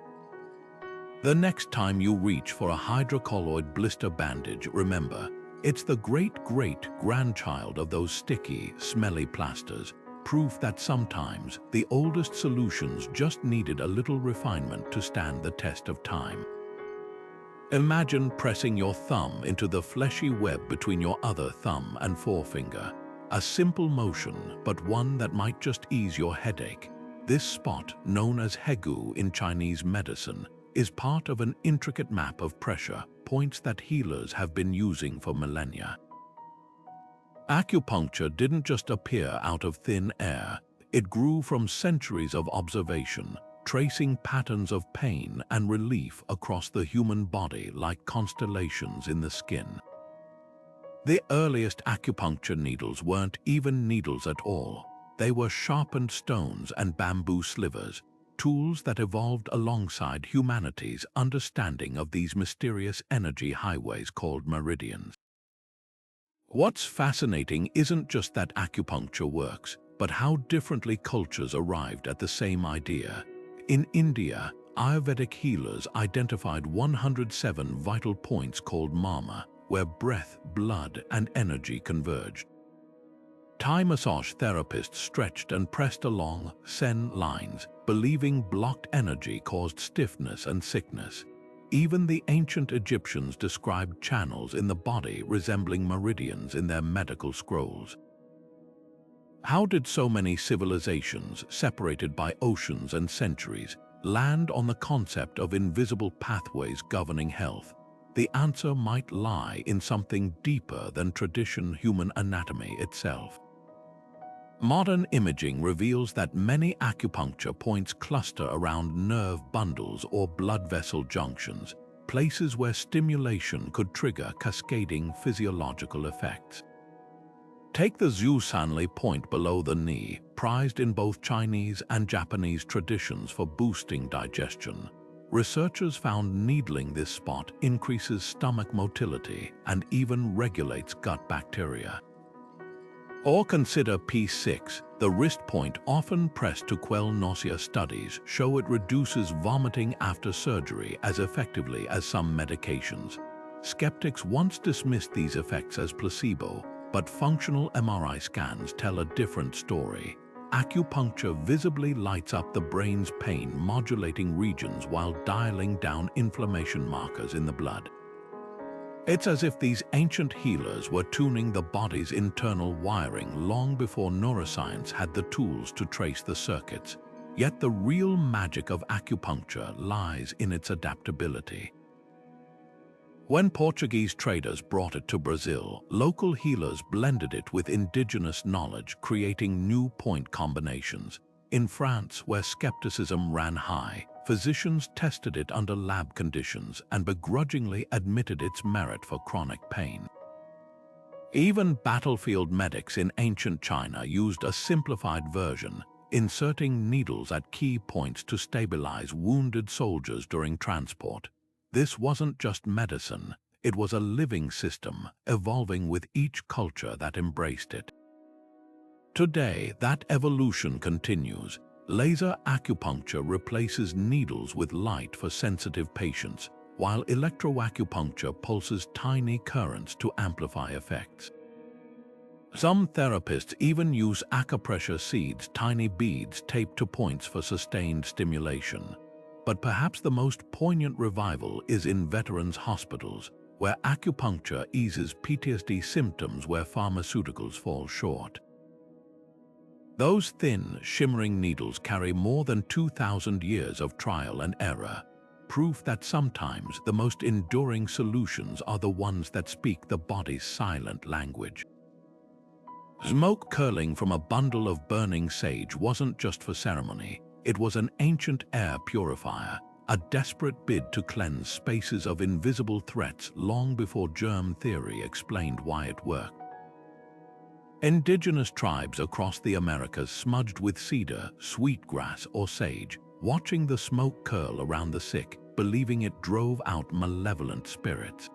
The next time you reach for a hydrocolloid blister bandage, remember, it's the great-great-grandchild of those sticky, smelly plasters, proof that sometimes the oldest solutions just needed a little refinement to stand the test of time. Imagine pressing your thumb into the fleshy web between your other thumb and forefinger. A simple motion, but one that might just ease your headache. This spot, known as hegu in Chinese medicine, is part of an intricate map of pressure points that healers have been using for millennia. Acupuncture didn't just appear out of thin air. It grew from centuries of observation, tracing patterns of pain and relief across the human body like constellations in the skin. The earliest acupuncture needles weren't even needles at all. They were sharpened stones and bamboo slivers, tools that evolved alongside humanity's understanding of these mysterious energy highways called meridians. What's fascinating isn't just that acupuncture works, but how differently cultures arrived at the same idea. In India, Ayurvedic healers identified 107 vital points called marma, where breath, blood, and energy converged. Thai massage therapists stretched and pressed along Sen lines, believing blocked energy caused stiffness and sickness. Even the ancient Egyptians described channels in the body resembling meridians in their medical scrolls. How did so many civilizations, separated by oceans and centuries, land on the concept of invisible pathways governing health? The answer might lie in something deeper than traditional human anatomy itself. Modern imaging reveals that many acupuncture points cluster around nerve bundles or blood vessel junctions, places where stimulation could trigger cascading physiological effects. Take the Zhusanli point below the knee, prized in both Chinese and Japanese traditions for boosting digestion. Researchers found needling this spot increases stomach motility and even regulates gut bacteria. Or consider P6, the wrist point often pressed to quell nausea. Studies show it reduces vomiting after surgery as effectively as some medications. Skeptics once dismissed these effects as placebo, but functional MRI scans tell a different story. Acupuncture visibly lights up the brain's pain-modulating regions while dialing down inflammation markers in the blood. It's as if these ancient healers were tuning the body's internal wiring long before neuroscience had the tools to trace the circuits. Yet the real magic of acupuncture lies in its adaptability. When Portuguese traders brought it to Brazil, local healers blended it with indigenous knowledge, creating new point combinations. In France, where skepticism ran high, physicians tested it under lab conditions and begrudgingly admitted its merit for chronic pain. Even battlefield medics in ancient China used a simplified version, inserting needles at key points to stabilize wounded soldiers during transport. This wasn't just medicine, it was a living system, evolving with each culture that embraced it. Today, that evolution continues. Laser acupuncture replaces needles with light for sensitive patients, while electroacupuncture pulses tiny currents to amplify effects. Some therapists even use acupressure seeds, tiny beads taped to points for sustained stimulation. But perhaps the most poignant revival is in veterans' hospitals, where acupuncture eases PTSD symptoms where pharmaceuticals fall short. Those thin, shimmering needles carry more than 2,000 years of trial and error, proof that sometimes the most enduring solutions are the ones that speak the body's silent language. Smoke curling from a bundle of burning sage wasn't just for ceremony, it was an ancient air purifier, a desperate bid to cleanse spaces of invisible threats long before germ theory explained why it worked. Indigenous tribes across the Americas smudged with cedar, sweetgrass, or sage, watching the smoke curl around the sick, believing it drove out malevolent spirits.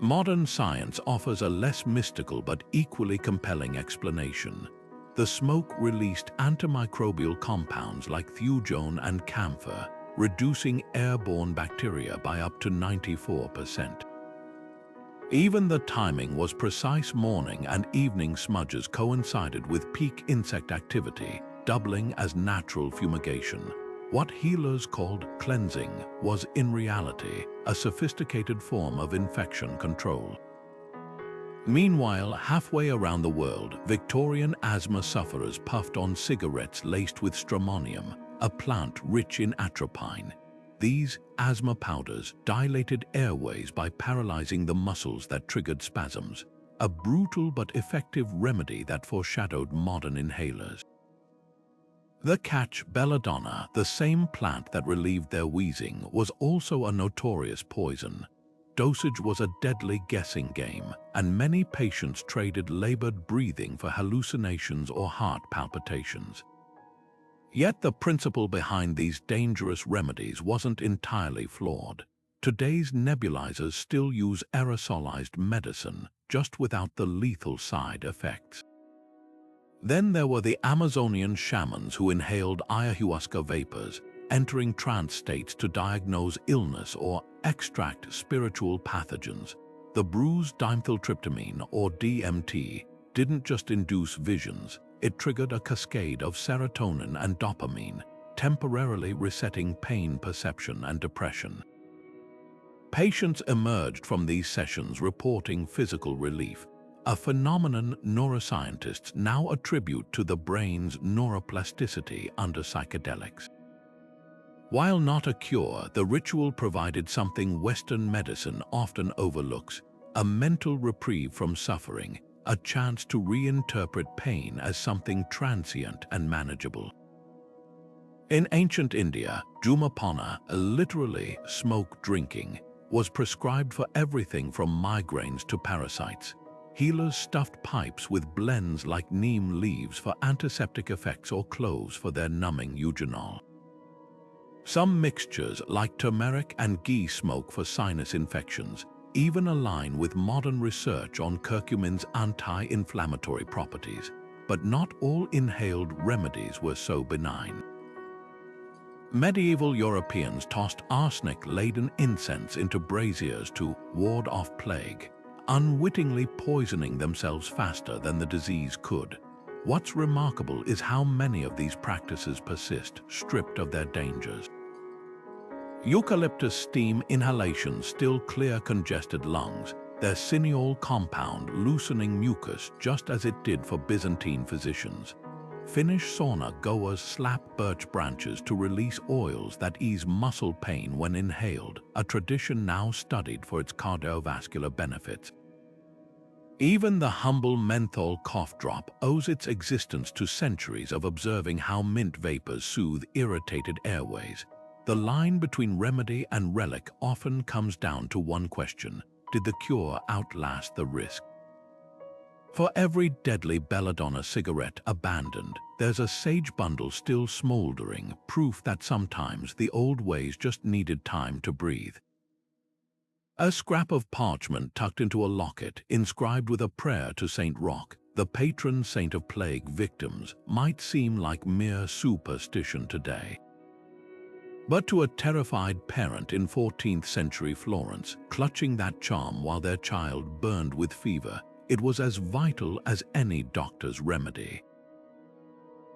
Modern science offers a less mystical but equally compelling explanation. The smoke released antimicrobial compounds like thujone and camphor, reducing airborne bacteria by up to 94%. Even the timing was precise. Morning and evening smudges coincided with peak insect activity, doubling as natural fumigation. What healers called cleansing was in reality a sophisticated form of infection control. Meanwhile, halfway around the world, Victorian asthma sufferers puffed on cigarettes laced with stramonium, a plant rich in atropine. These asthma powders dilated airways by paralyzing the muscles that triggered spasms. a brutal but effective remedy that foreshadowed modern inhalers. The catch, belladonna, the same plant that relieved their wheezing, was also a notorious poison. Dosage was a deadly guessing game, and many patients traded labored breathing for hallucinations or heart palpitations. Yet the principle behind these dangerous remedies wasn't entirely flawed. Today's nebulizers still use aerosolized medicine, just without the lethal side effects. Then there were the Amazonian shamans who inhaled ayahuasca vapors, entering trance states to diagnose illness or extract spiritual pathogens. The bruised dimethyltryptamine, or DMT, didn't just induce visions, it triggered a cascade of serotonin and dopamine, temporarily resetting pain perception and depression. Patients emerged from these sessions reporting physical relief, a phenomenon neuroscientists now attribute to the brain's neuroplasticity under psychedelics. While not a cure, the ritual provided something Western medicine often overlooks: a mental reprieve from suffering, a chance to reinterpret pain as something transient and manageable. In ancient India, Jumapana, literally smoke drinking, was prescribed for everything from migraines to parasites. Healers stuffed pipes with blends like neem leaves for antiseptic effects or cloves for their numbing eugenol. Some mixtures, like turmeric and ghee smoke for sinus infections, even align with modern research on curcumin's anti-inflammatory properties. But not all inhaled remedies were so benign. Medieval Europeans tossed arsenic-laden incense into braziers to ward off plague, unwittingly poisoning themselves faster than the disease could. What's remarkable is how many of these practices persist, stripped of their dangers. Eucalyptus steam inhalations still clear congested lungs, their cineol compound loosening mucus just as it did for Byzantine physicians. Finnish sauna goers slap birch branches to release oils that ease muscle pain when inhaled, a tradition now studied for its cardiovascular benefits. Even the humble menthol cough drop owes its existence to centuries of observing how mint vapors soothe irritated airways. The line between remedy and relic often comes down to one question: did the cure outlast the risk? For every deadly belladonna cigarette abandoned, there's a sage bundle still smoldering, proof that sometimes the old ways just needed time to breathe. A scrap of parchment tucked into a locket, inscribed with a prayer to Saint Roch, the patron saint of plague victims, might seem like mere superstition today. But to a terrified parent in 14th century Florence, clutching that charm while their child burned with fever, it was as vital as any doctor's remedy.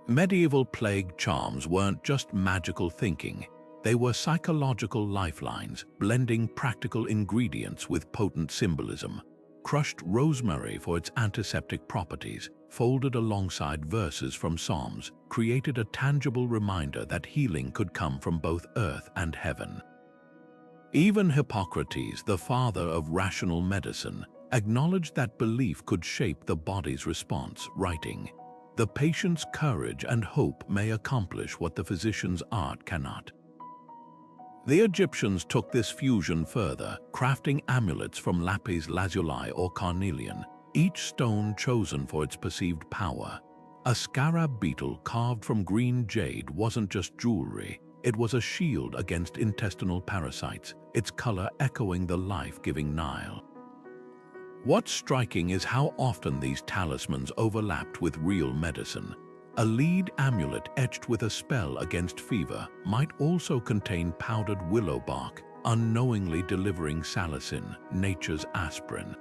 Medieval plague charms weren't just magical thinking. They were psychological lifelines, blending practical ingredients with potent symbolism. Crushed rosemary for its antiseptic properties, folded alongside verses from Psalms, created a tangible reminder that healing could come from both earth and heaven. Even Hippocrates, the father of rational medicine, acknowledged that belief could shape the body's response, writing, "The patient's courage and hope may accomplish what the physician's art cannot." The Egyptians took this fusion further, crafting amulets from lapis lazuli or carnelian, each stone chosen for its perceived power. A scarab beetle carved from green jade wasn't just jewelry, it was a shield against intestinal parasites, its color echoing the life-giving Nile. What's striking is how often these talismans overlapped with real medicine. A lead amulet etched with a spell against fever might also contain powdered willow bark, unknowingly delivering salicin, nature's aspirin.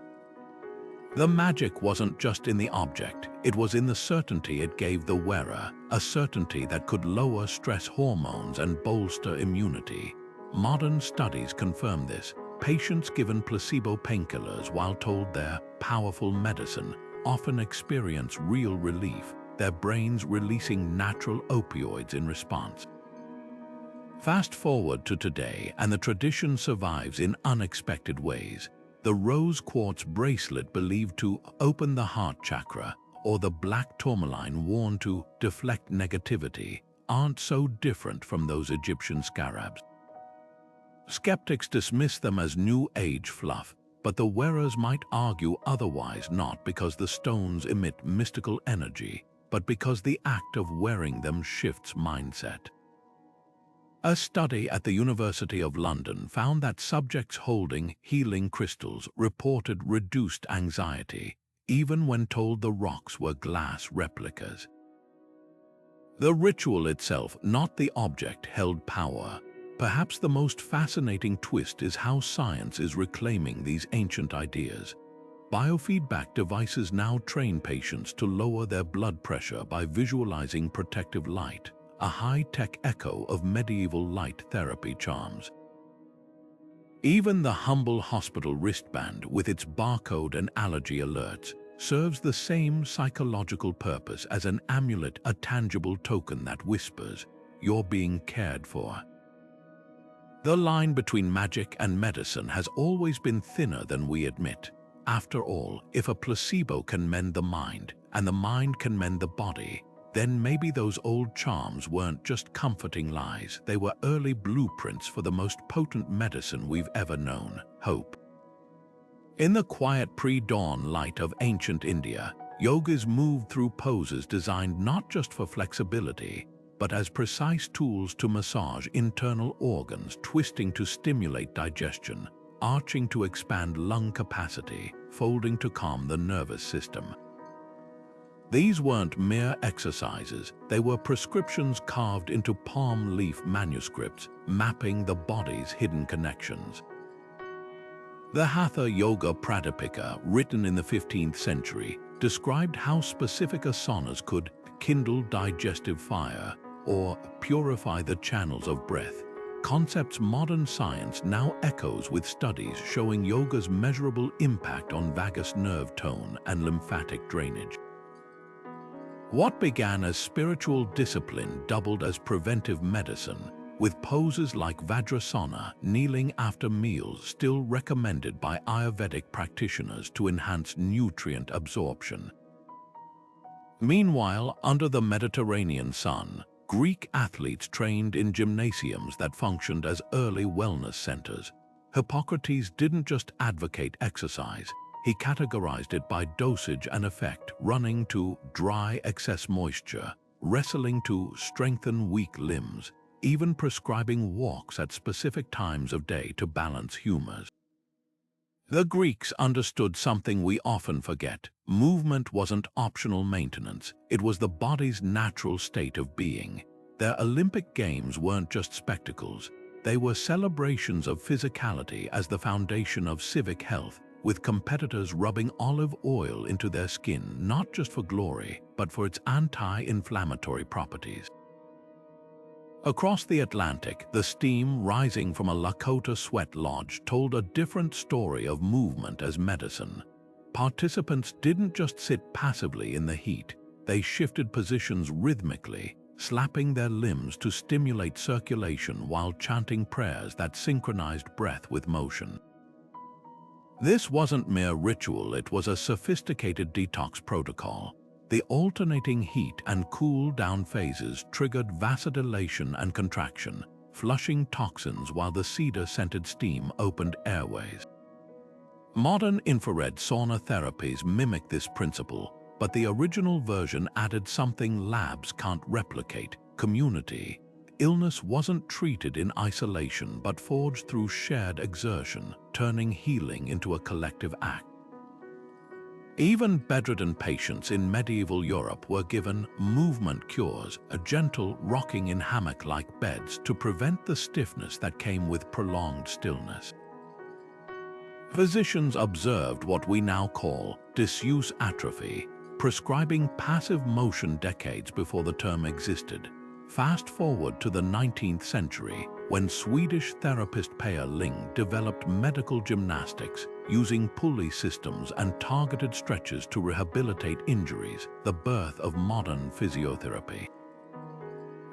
The magic wasn't just in the object, it was in the certainty it gave the wearer, a certainty that could lower stress hormones and bolster immunity. Modern studies confirm this. Patients given placebo painkillers while told they're powerful medicine often experience real relief, their brains releasing natural opioids in response. Fast forward to today, and the tradition survives in unexpected ways. the rose quartz bracelet believed to open the heart chakra, or the black tourmaline worn to deflect negativity, aren't so different from those Egyptian scarabs. Skeptics dismiss them as New Age fluff, but the wearers might argue otherwise, not because the stones emit mystical energy, but because the act of wearing them shifts mindset. A study at the University of London found that subjects holding healing crystals reported reduced anxiety, even when told the rocks were glass replicas. The ritual itself, not the object, held power. Perhaps the most fascinating twist is how science is reclaiming these ancient ideas. Biofeedback devices now train patients to lower their blood pressure by visualizing protective light, a high-tech echo of medieval light therapy charms. Even the humble hospital wristband, with its barcode and allergy alerts, serves the same psychological purpose as an amulet, a tangible token that whispers, "You're being cared for." The line between magic and medicine has always been thinner than we admit. After all, if a placebo can mend the mind, and the mind can mend the body, then maybe those old charms weren't just comforting lies, they were early blueprints for the most potent medicine we've ever known: hope. In the quiet pre-dawn light of ancient India, yogis moved through poses designed not just for flexibility, but as precise tools to massage internal organs, twisting to stimulate digestion, arching to expand lung capacity, folding to calm the nervous system. These weren't mere exercises, they were prescriptions carved into palm leaf manuscripts, mapping the body's hidden connections. The Hatha Yoga Pradipika, written in the 15th century, described how specific asanas could kindle digestive fire or purify the channels of breath, concepts modern science now echoes with studies showing yoga's measurable impact on vagus nerve tone and lymphatic drainage. What began as spiritual discipline doubled as preventive medicine, with poses like Vajrasana, kneeling after meals, still recommended by Ayurvedic practitioners to enhance nutrient absorption. Meanwhile, under the Mediterranean sun, Greek athletes trained in gymnasiums that functioned as early wellness centers. Hippocrates didn't just advocate exercise, he categorized it by dosage and effect, running to dry excess moisture, wrestling to strengthen weak limbs, even prescribing walks at specific times of day to balance humors. The Greeks understood something we often forget. Movement wasn't optional maintenance, it was the body's natural state of being. Their Olympic Games weren't just spectacles, they were celebrations of physicality as the foundation of civic health, with competitors rubbing olive oil into their skin not just for glory, but for its anti-inflammatory properties. Across the Atlantic, the steam rising from a Lakota sweat lodge told a different story of movement as medicine. Participants didn't just sit passively in the heat, they shifted positions rhythmically, slapping their limbs to stimulate circulation while chanting prayers that synchronized breath with motion. This wasn't mere ritual, it was a sophisticated detox protocol. The alternating heat and cool-down phases triggered vasodilation and contraction, flushing toxins while the cedar-scented steam opened airways. Modern infrared sauna therapies mimic this principle, but the original version added something labs can't replicate: community. Illness wasn't treated in isolation but forged through shared exertion, turning healing into a collective act. Even bedridden patients in medieval Europe were given movement cures, a gentle rocking in hammock-like beds to prevent the stiffness that came with prolonged stillness. Physicians observed what we now call disuse atrophy, prescribing passive motion decades before the term existed. Fast forward to the 19th century, when Swedish therapist Pia Ling developed medical gymnastics, using pulley systems and targeted stretches to rehabilitate injuries, the birth of modern physiotherapy.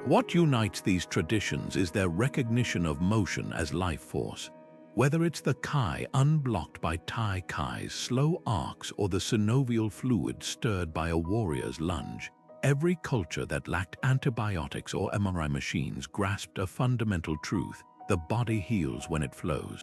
What unites these traditions is their recognition of motion as life force. Whether it's the chi unblocked by Tai Chi's slow arcs or the synovial fluid stirred by a warrior's lunge, every culture that lacked antibiotics or MRI machines grasped a fundamental truth: the body heals when it flows.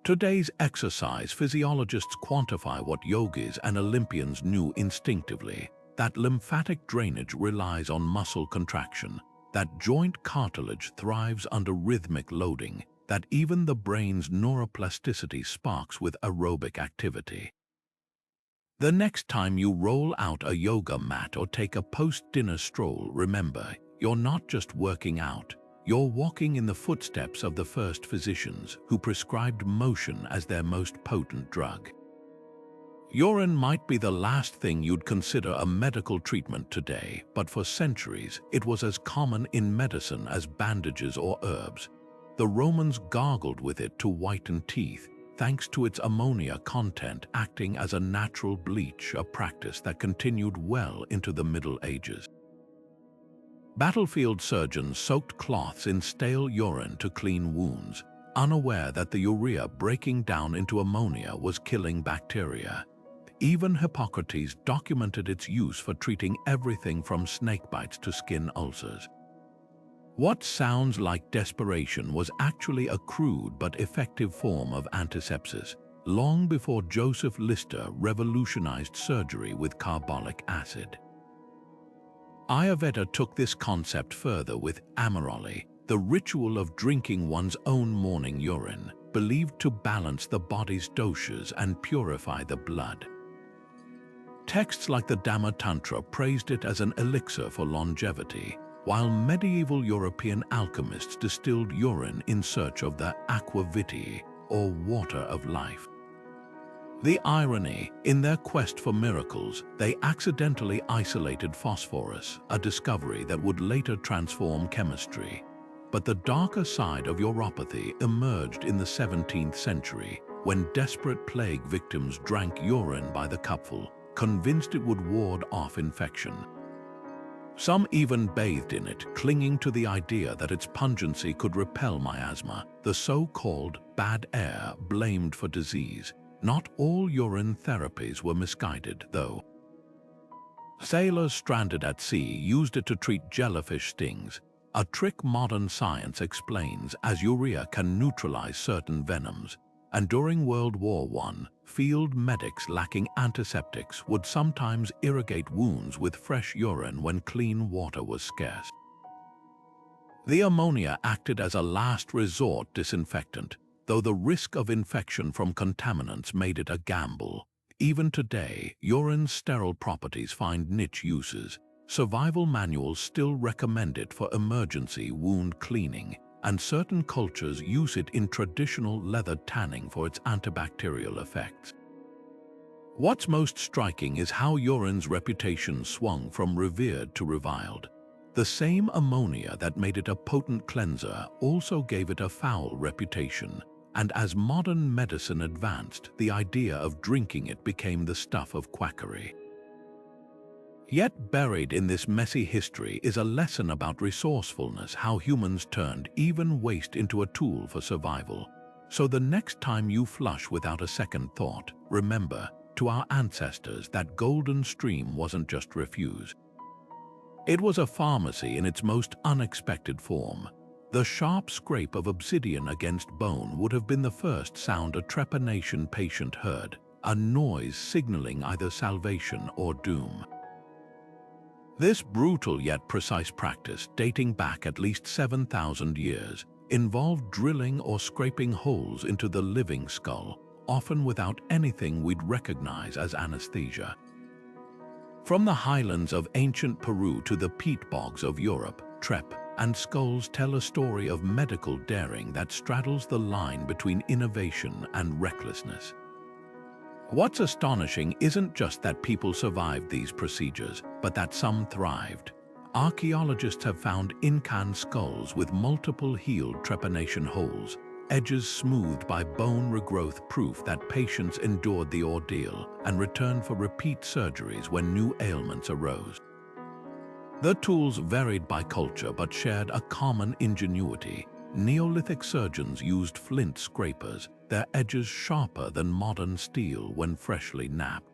Today's exercise physiologists quantify what yogis and Olympians knew instinctively: that lymphatic drainage relies on muscle contraction, that joint cartilage thrives under rhythmic loading, that even the brain's neuroplasticity sparks with aerobic activity. The next time you roll out a yoga mat or take a post-dinner stroll, remember, you're not just working out, you're walking in the footsteps of the first physicians who prescribed motion as their most potent drug. Urine might be the last thing you'd consider a medical treatment today, but for centuries it was as common in medicine as bandages or herbs. The Romans gargled with it to whiten teeth, thanks to its ammonia content acting as a natural bleach, a practice that continued well into the Middle Ages. Battlefield surgeons soaked cloths in stale urine to clean wounds, unaware that the urea breaking down into ammonia was killing bacteria. Even Hippocrates documented its use for treating everything from snakebites to skin ulcers. What sounds like desperation was actually a crude but effective form of antisepsis, long before Joseph Lister revolutionized surgery with carbolic acid. Ayurveda took this concept further with Amorali, the ritual of drinking one's own morning urine, believed to balance the body's doshas and purify the blood. Texts like the Dhamma Tantra praised it as an elixir for longevity, while medieval European alchemists distilled urine in search of the aqua vitae, or water of life. The irony: in their quest for miracles, they accidentally isolated phosphorus, a discovery that would later transform chemistry. But the darker side of uropathy emerged in the 17th century, when desperate plague victims drank urine by the cupful, convinced it would ward off infection. Some even bathed in it, clinging to the idea that its pungency could repel miasma, the so-called bad air blamed for disease. Not all urine therapies were misguided, though. Sailors stranded at sea used it to treat jellyfish stings, a trick modern science explains as urea can neutralize certain venoms. And during World War I, field medics lacking antiseptics would sometimes irrigate wounds with fresh urine when clean water was scarce. The ammonia acted as a last resort disinfectant, though the risk of infection from contaminants made it a gamble. Even today, urine's sterile properties find niche uses. Survival manuals still recommend it for emergency wound cleaning, and certain cultures use it in traditional leather tanning for its antibacterial effects. What's most striking is how urine's reputation swung from revered to reviled. The same ammonia that made it a potent cleanser also gave it a foul reputation, and as modern medicine advanced, the idea of drinking it became the stuff of quackery. Yet buried in this messy history is a lesson about resourcefulness, how humans turned even waste into a tool for survival. So the next time you flush without a second thought, remember, to our ancestors, that golden stream wasn't just refuse. It was a pharmacy in its most unexpected form. The sharp scrape of obsidian against bone would have been the first sound a trepanation patient heard, a noise signaling either salvation or doom. This brutal yet precise practice, dating back at least 7,000 years, involved drilling or scraping holes into the living skull, often without anything we'd recognize as anesthesia. From the highlands of ancient Peru to the peat bogs of Europe, trep and skulls tell a story of medical daring that straddles the line between innovation and recklessness. What's astonishing isn't just that people survived these procedures, but that some thrived. Archaeologists have found Incan skulls with multiple healed trepanation holes, edges smoothed by bone regrowth, proof that patients endured the ordeal and returned for repeat surgeries when new ailments arose. The tools varied by culture but shared a common ingenuity. Neolithic surgeons used flint scrapers, their edges sharper than modern steel when freshly knapped.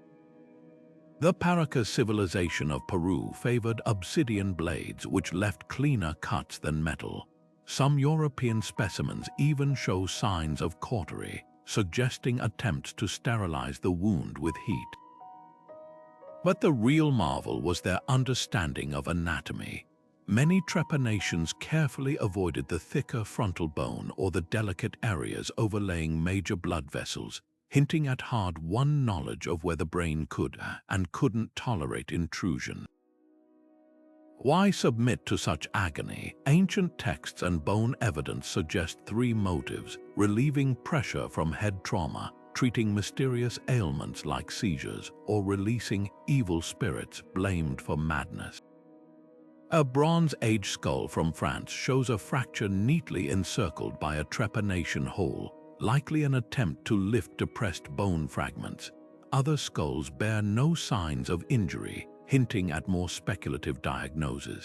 The Paracas civilization of Peru favored obsidian blades which left cleaner cuts than metal. Some European specimens even show signs of cautery, suggesting attempts to sterilize the wound with heat. But the real marvel was their understanding of anatomy. Many trepanations carefully avoided the thicker frontal bone or the delicate areas overlaying major blood vessels, hinting at hard-won knowledge of where the brain could and couldn't tolerate intrusion. Why submit to such agony? Ancient texts and bone evidence suggest three motives: relieving pressure from head trauma, treating mysterious ailments like seizures, or releasing evil spirits blamed for madness. A Bronze Age skull from France shows a fracture neatly encircled by a trepanation hole, likely an attempt to lift depressed bone fragments. Other skulls bear no signs of injury, hinting at more speculative diagnoses.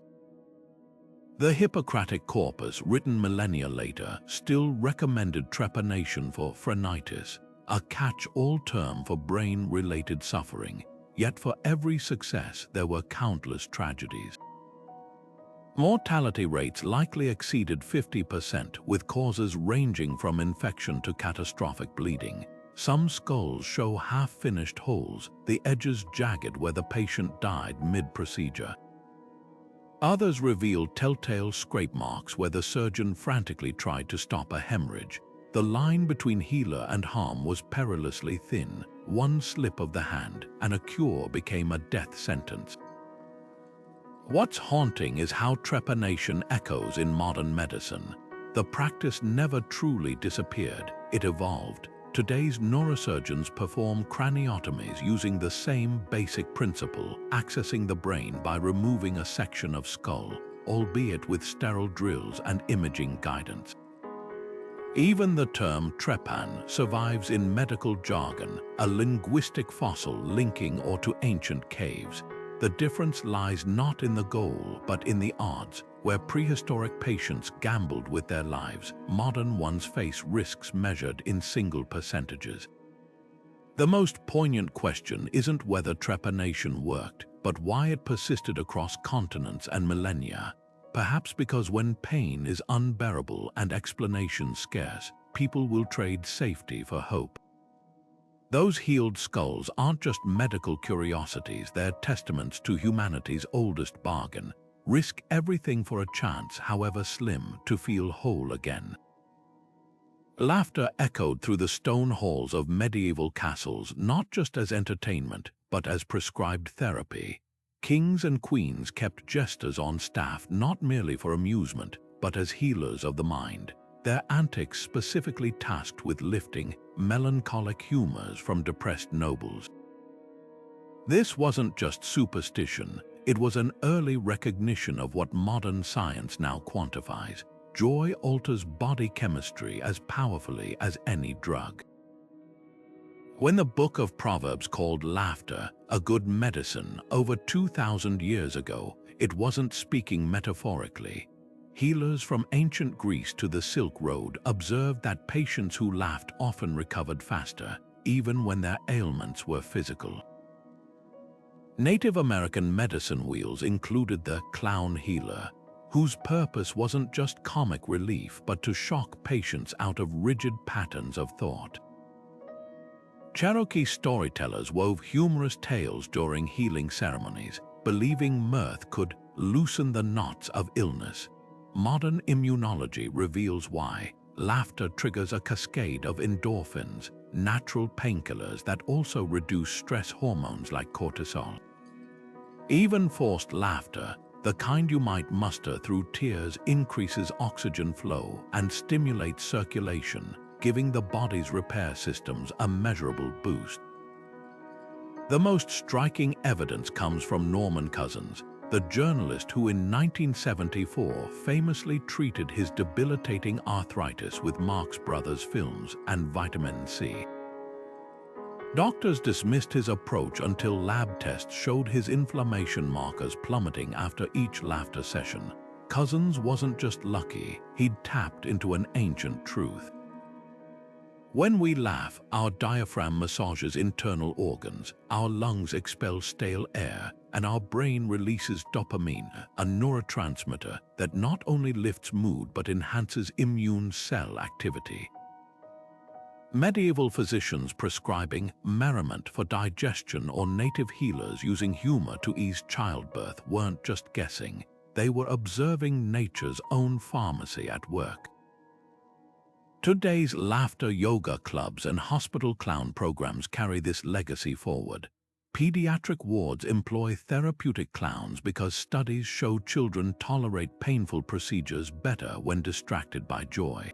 The Hippocratic Corpus, written millennia later, still recommended trepanation for phrenitis, a catch-all term for brain-related suffering, yet for every success there were countless tragedies. Mortality rates likely exceeded 50%, with causes ranging from infection to catastrophic bleeding. Some skulls show half-finished holes, the edges jagged where the patient died mid-procedure. Others reveal telltale scrape marks where the surgeon frantically tried to stop a hemorrhage. The line between healer and harm was perilously thin. One slip of the hand, and a cure became a death sentence. What's haunting is how trepanation echoes in modern medicine. The practice never truly disappeared, it evolved. Today's neurosurgeons perform craniotomies using the same basic principle, accessing the brain by removing a section of skull, albeit with sterile drills and imaging guidance. Even the term trepan survives in medical jargon, a linguistic fossil linking or to ancient caves. The difference lies not in the goal, but in the odds. Where prehistoric patients gambled with their lives, modern ones face risks measured in single percentages. The most poignant question isn't whether trepanation worked, but why it persisted across continents and millennia. Perhaps because when pain is unbearable and explanation scarce, people will trade safety for hope. Those healed skulls aren't just medical curiosities, they're testaments to humanity's oldest bargain. Risk everything for a chance, however slim, to feel whole again. Laughter echoed through the stone halls of medieval castles, not just as entertainment, but as prescribed therapy. Kings and queens kept jesters on staff not merely for amusement, but as healers of the mind. Their antics specifically tasked with lifting melancholic humors from depressed nobles. This wasn't just superstition, it was an early recognition of what modern science now quantifies. Joy alters body chemistry as powerfully as any drug. When the Book of Proverbs called laughter a good medicine over 2,000 years ago, it wasn't speaking metaphorically. Healers from ancient Greece to the Silk Road observed that patients who laughed often recovered faster, even when their ailments were physical. Native American medicine wheels included the clown healer, whose purpose wasn't just comic relief but to shock patients out of rigid patterns of thought. Cherokee storytellers wove humorous tales during healing ceremonies, believing mirth could loosen the knots of illness. Modern immunology reveals why. Laughter triggers a cascade of endorphins, natural painkillers that also reduce stress hormones like cortisol. Even forced laughter, the kind you might muster through tears, increases oxygen flow and stimulates circulation, giving the body's repair systems a measurable boost. The most striking evidence comes from Norman Cousins, the journalist who in 1974 famously treated his debilitating arthritis with Marx Brothers films and vitamin C. Doctors dismissed his approach until lab tests showed his inflammation markers plummeting after each laughter session. Cousins wasn't just lucky, he'd tapped into an ancient truth. When we laugh, our diaphragm massages internal organs, our lungs expel stale air, and our brain releases dopamine, a neurotransmitter that not only lifts mood but enhances immune cell activity. Medieval physicians prescribing merriment for digestion or native healers using humor to ease childbirth weren't just guessing, they were observing nature's own pharmacy at work. Today's laughter yoga clubs and hospital clown programs carry this legacy forward. Pediatric wards employ therapeutic clowns because studies show children tolerate painful procedures better when distracted by joy.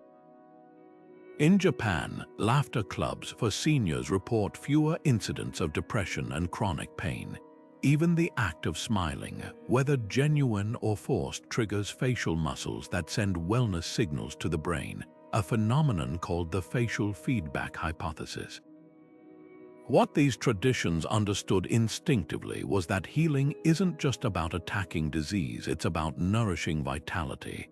In Japan, laughter clubs for seniors report fewer incidents of depression and chronic pain. Even the act of smiling, whether genuine or forced, triggers facial muscles that send wellness signals to the brain, a phenomenon called the facial feedback hypothesis. What these traditions understood instinctively was that healing isn't just about attacking disease, it's about nourishing vitality.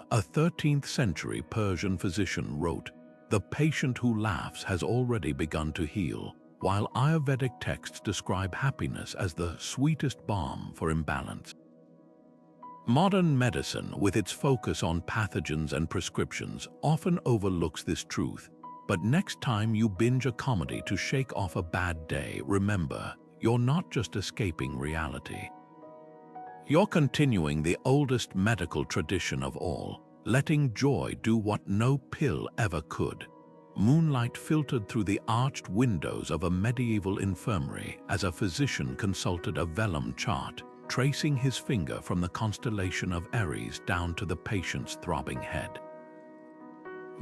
A 13th century Persian physician wrote, "The patient who laughs has already begun to heal," while Ayurvedic texts describe happiness as the sweetest balm for imbalance. Modern medicine, with its focus on pathogens and prescriptions, often overlooks this truth. But next time you binge a comedy to shake off a bad day, remember, you're not just escaping reality. You're continuing the oldest medical tradition of all, letting joy do what no pill ever could. Moonlight filtered through the arched windows of a medieval infirmary as a physician consulted a vellum chart, tracing his finger from the constellation of Aries down to the patient's throbbing head.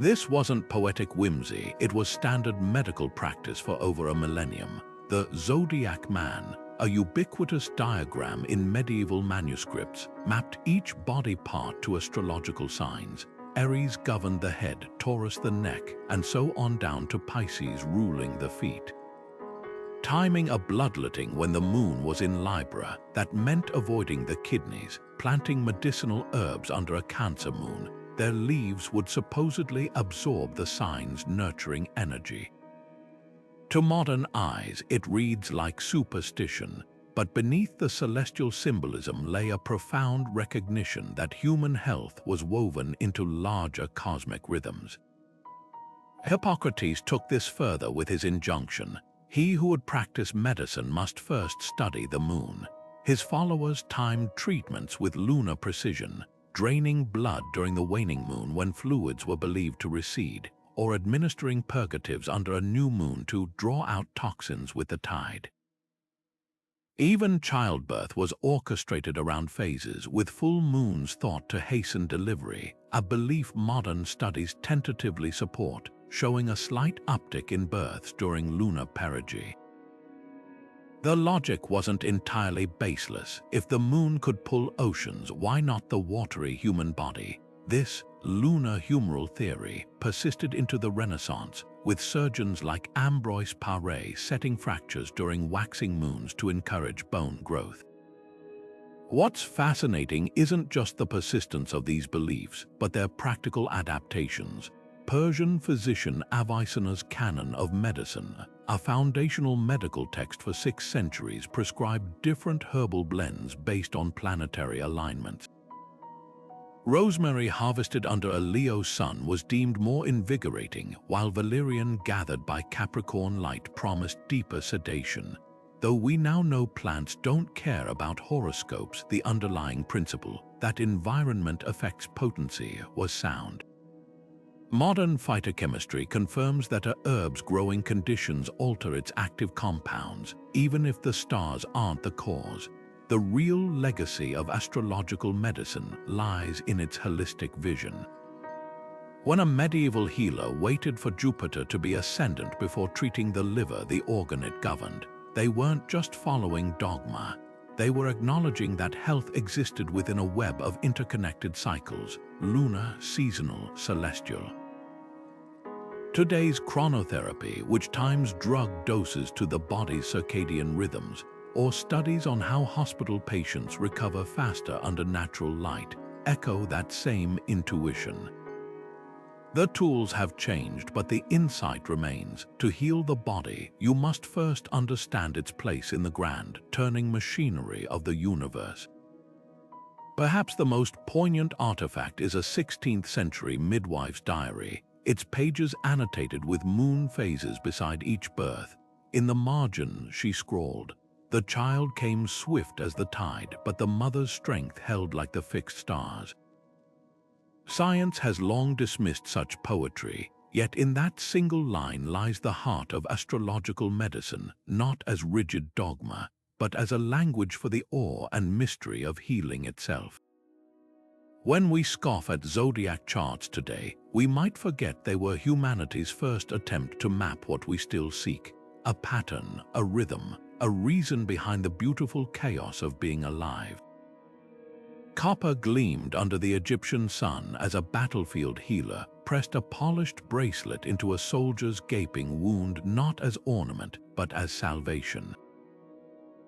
This wasn't poetic whimsy, it was standard medical practice for over a millennium. The Zodiac Man, a ubiquitous diagram in medieval manuscripts, mapped each body part to astrological signs. Aries governed the head, Taurus the neck, and so on down to Pisces ruling the feet. Timing a bloodletting when the moon was in Libra, that meant avoiding the kidneys, planting medicinal herbs under a Cancer moon. Their leaves would supposedly absorb the sign's nurturing energy. To modern eyes, it reads like superstition, but beneath the celestial symbolism lay a profound recognition that human health was woven into larger cosmic rhythms. Hippocrates took this further with his injunction, "He who would practice medicine must first study the moon." His followers timed treatments with lunar precision, draining blood during the waning moon when fluids were believed to recede, or administering purgatives under a new moon to draw out toxins with the tide. Even childbirth was orchestrated around phases, with full moons thought to hasten delivery, a belief modern studies tentatively support, showing a slight uptick in births during lunar perigee. The logic wasn't entirely baseless. If the moon could pull oceans, why not the watery human body? This lunar humoral theory persisted into the Renaissance, with surgeons like Ambroise Paré setting fractures during waxing moons to encourage bone growth. What's fascinating isn't just the persistence of these beliefs, but their practical adaptations. Persian physician Avicenna's Canon of Medicine, a foundational medical text for 6 centuries, prescribed different herbal blends based on planetary alignments. Rosemary harvested under a Leo sun was deemed more invigorating, while valerian gathered by Capricorn light promised deeper sedation. Though we now know plants don't care about horoscopes, the underlying principle that environment affects potency was sound. Modern phytochemistry confirms that a herb's growing conditions alter its active compounds, even if the stars aren't the cause. The real legacy of astrological medicine lies in its holistic vision. When a medieval healer waited for Jupiter to be ascendant before treating the liver, the organ it governed, they weren't just following dogma. They were acknowledging that health existed within a web of interconnected cycles, lunar, seasonal, celestial. Today's chronotherapy, which times drug doses to the body's circadian rhythms, or studies on how hospital patients recover faster under natural light, echo that same intuition. The tools have changed, but the insight remains. To heal the body, you must first understand its place in the grand, turning machinery of the universe. Perhaps the most poignant artifact is a 16th-century midwife's diary, its pages annotated with moon phases beside each birth. In the margin, she scrawled, "The child came swift as the tide, but the mother's strength held like the fixed stars." Science has long dismissed such poetry, yet in that single line lies the heart of astrological medicine, not as rigid dogma, but as a language for the awe and mystery of healing itself. When we scoff at zodiac charts today, we might forget they were humanity's first attempt to map what we still seek: a pattern, a rhythm, a reason behind the beautiful chaos of being alive. Copper gleamed under the Egyptian sun as a battlefield healer pressed a polished bracelet into a soldier's gaping wound, not as ornament, but as salvation.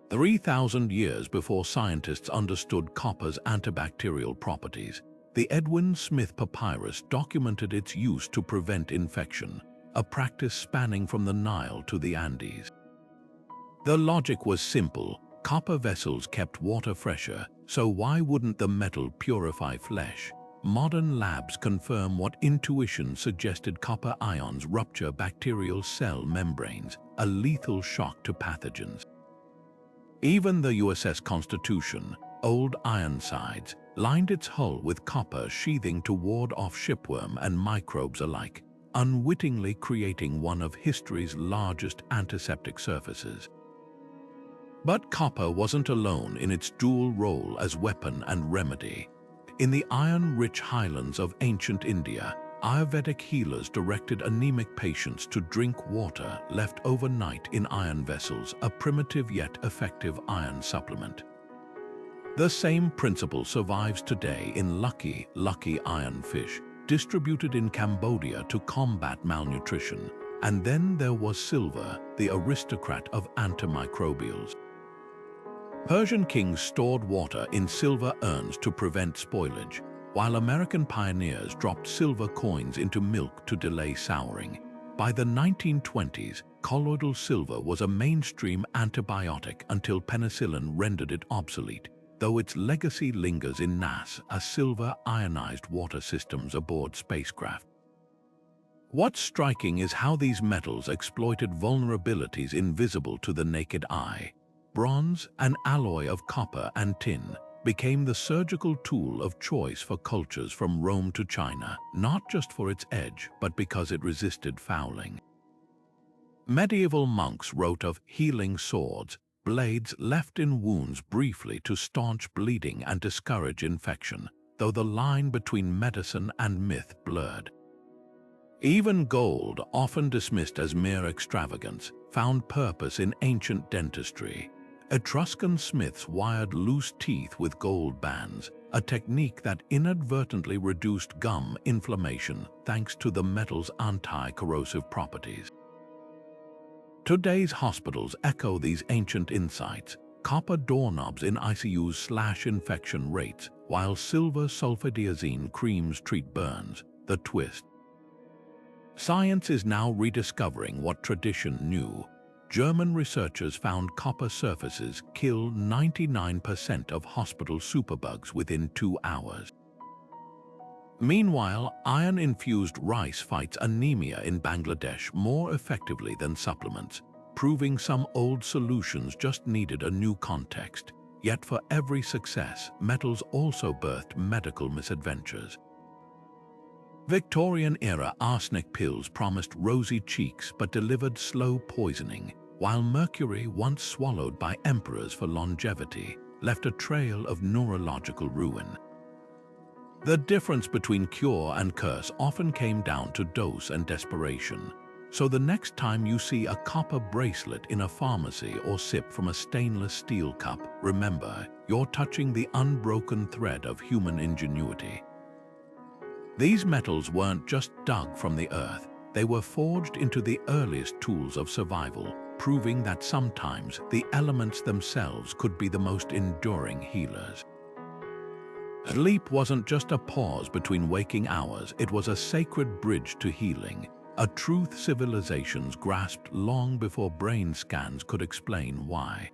3,000 years before scientists understood copper's antibacterial properties, the Edwin Smith Papyrus documented its use to prevent infection, a practice spanning from the Nile to the Andes. The logic was simple: copper vessels kept water fresher, so why wouldn't the metal purify flesh? Modern labs confirm what intuition suggested: copper ions rupture bacterial cell membranes, a lethal shock to pathogens. Even the USS Constitution, Old Ironsides, lined its hull with copper sheathing to ward off shipworm and microbes alike, unwittingly creating one of history's largest antiseptic surfaces. But copper wasn't alone in its dual role as weapon and remedy. In the iron-rich highlands of ancient India, Ayurvedic healers directed anemic patients to drink water left overnight in iron vessels, a primitive yet effective iron supplement. The same principle survives today in lucky iron fish, distributed in Cambodia to combat malnutrition. And then there was silver, the aristocrat of antimicrobials. Persian kings stored water in silver urns to prevent spoilage, while American pioneers dropped silver coins into milk to delay souring. By the 1920s, colloidal silver was a mainstream antibiotic until penicillin rendered it obsolete, though its legacy lingers in NASA, silver ionized water systems aboard spacecraft. What's striking is how these metals exploited vulnerabilities invisible to the naked eye. Bronze, an alloy of copper and tin, became the surgical tool of choice for cultures from Rome to China, not just for its edge, but because it resisted fouling. Medieval monks wrote of healing swords, blades left in wounds briefly to staunch bleeding and discourage infection, though the line between medicine and myth blurred. Even gold, often dismissed as mere extravagance, found purpose in ancient dentistry. Etruscan smiths wired loose teeth with gold bands, a technique that inadvertently reduced gum inflammation thanks to the metal's anti-corrosive properties. Today's hospitals echo these ancient insights. Copper doorknobs in ICUs slash infection rates, while silver sulfadiazine creams treat burns. The twist: science is now rediscovering what tradition knew. German researchers found copper surfaces kill 99% of hospital superbugs within 2 hours. Meanwhile, iron-infused rice fights anemia in Bangladesh more effectively than supplements, proving some old solutions just needed a new context. Yet for every success, metals also birthed medical misadventures. Victorian-era arsenic pills promised rosy cheeks but delivered slow poisoning, while mercury, once swallowed by emperors for longevity, left a trail of neurological ruin. The difference between cure and curse often came down to dose and desperation. So the next time you see a copper bracelet in a pharmacy or sip from a stainless steel cup, remember, you're touching the unbroken thread of human ingenuity. These metals weren't just dug from the earth, they were forged into the earliest tools of survival, proving that sometimes the elements themselves could be the most enduring healers. Sleep wasn't just a pause between waking hours, it was a sacred bridge to healing, a truth civilizations grasped long before brain scans could explain why.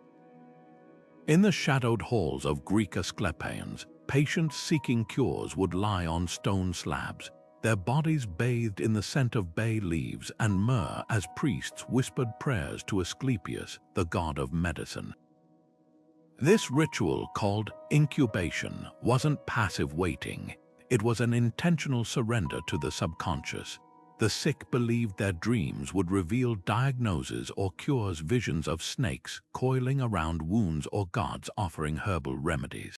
In the shadowed halls of Greek Asclepians, patients seeking cures would lie on stone slabs, their bodies bathed in the scent of bay leaves and myrrh as priests whispered prayers to Asclepius, the god of medicine. This ritual, called incubation, wasn't passive waiting. It was an intentional surrender to the subconscious. The sick believed their dreams would reveal diagnoses or cures, visions of snakes coiling around wounds or gods offering herbal remedies.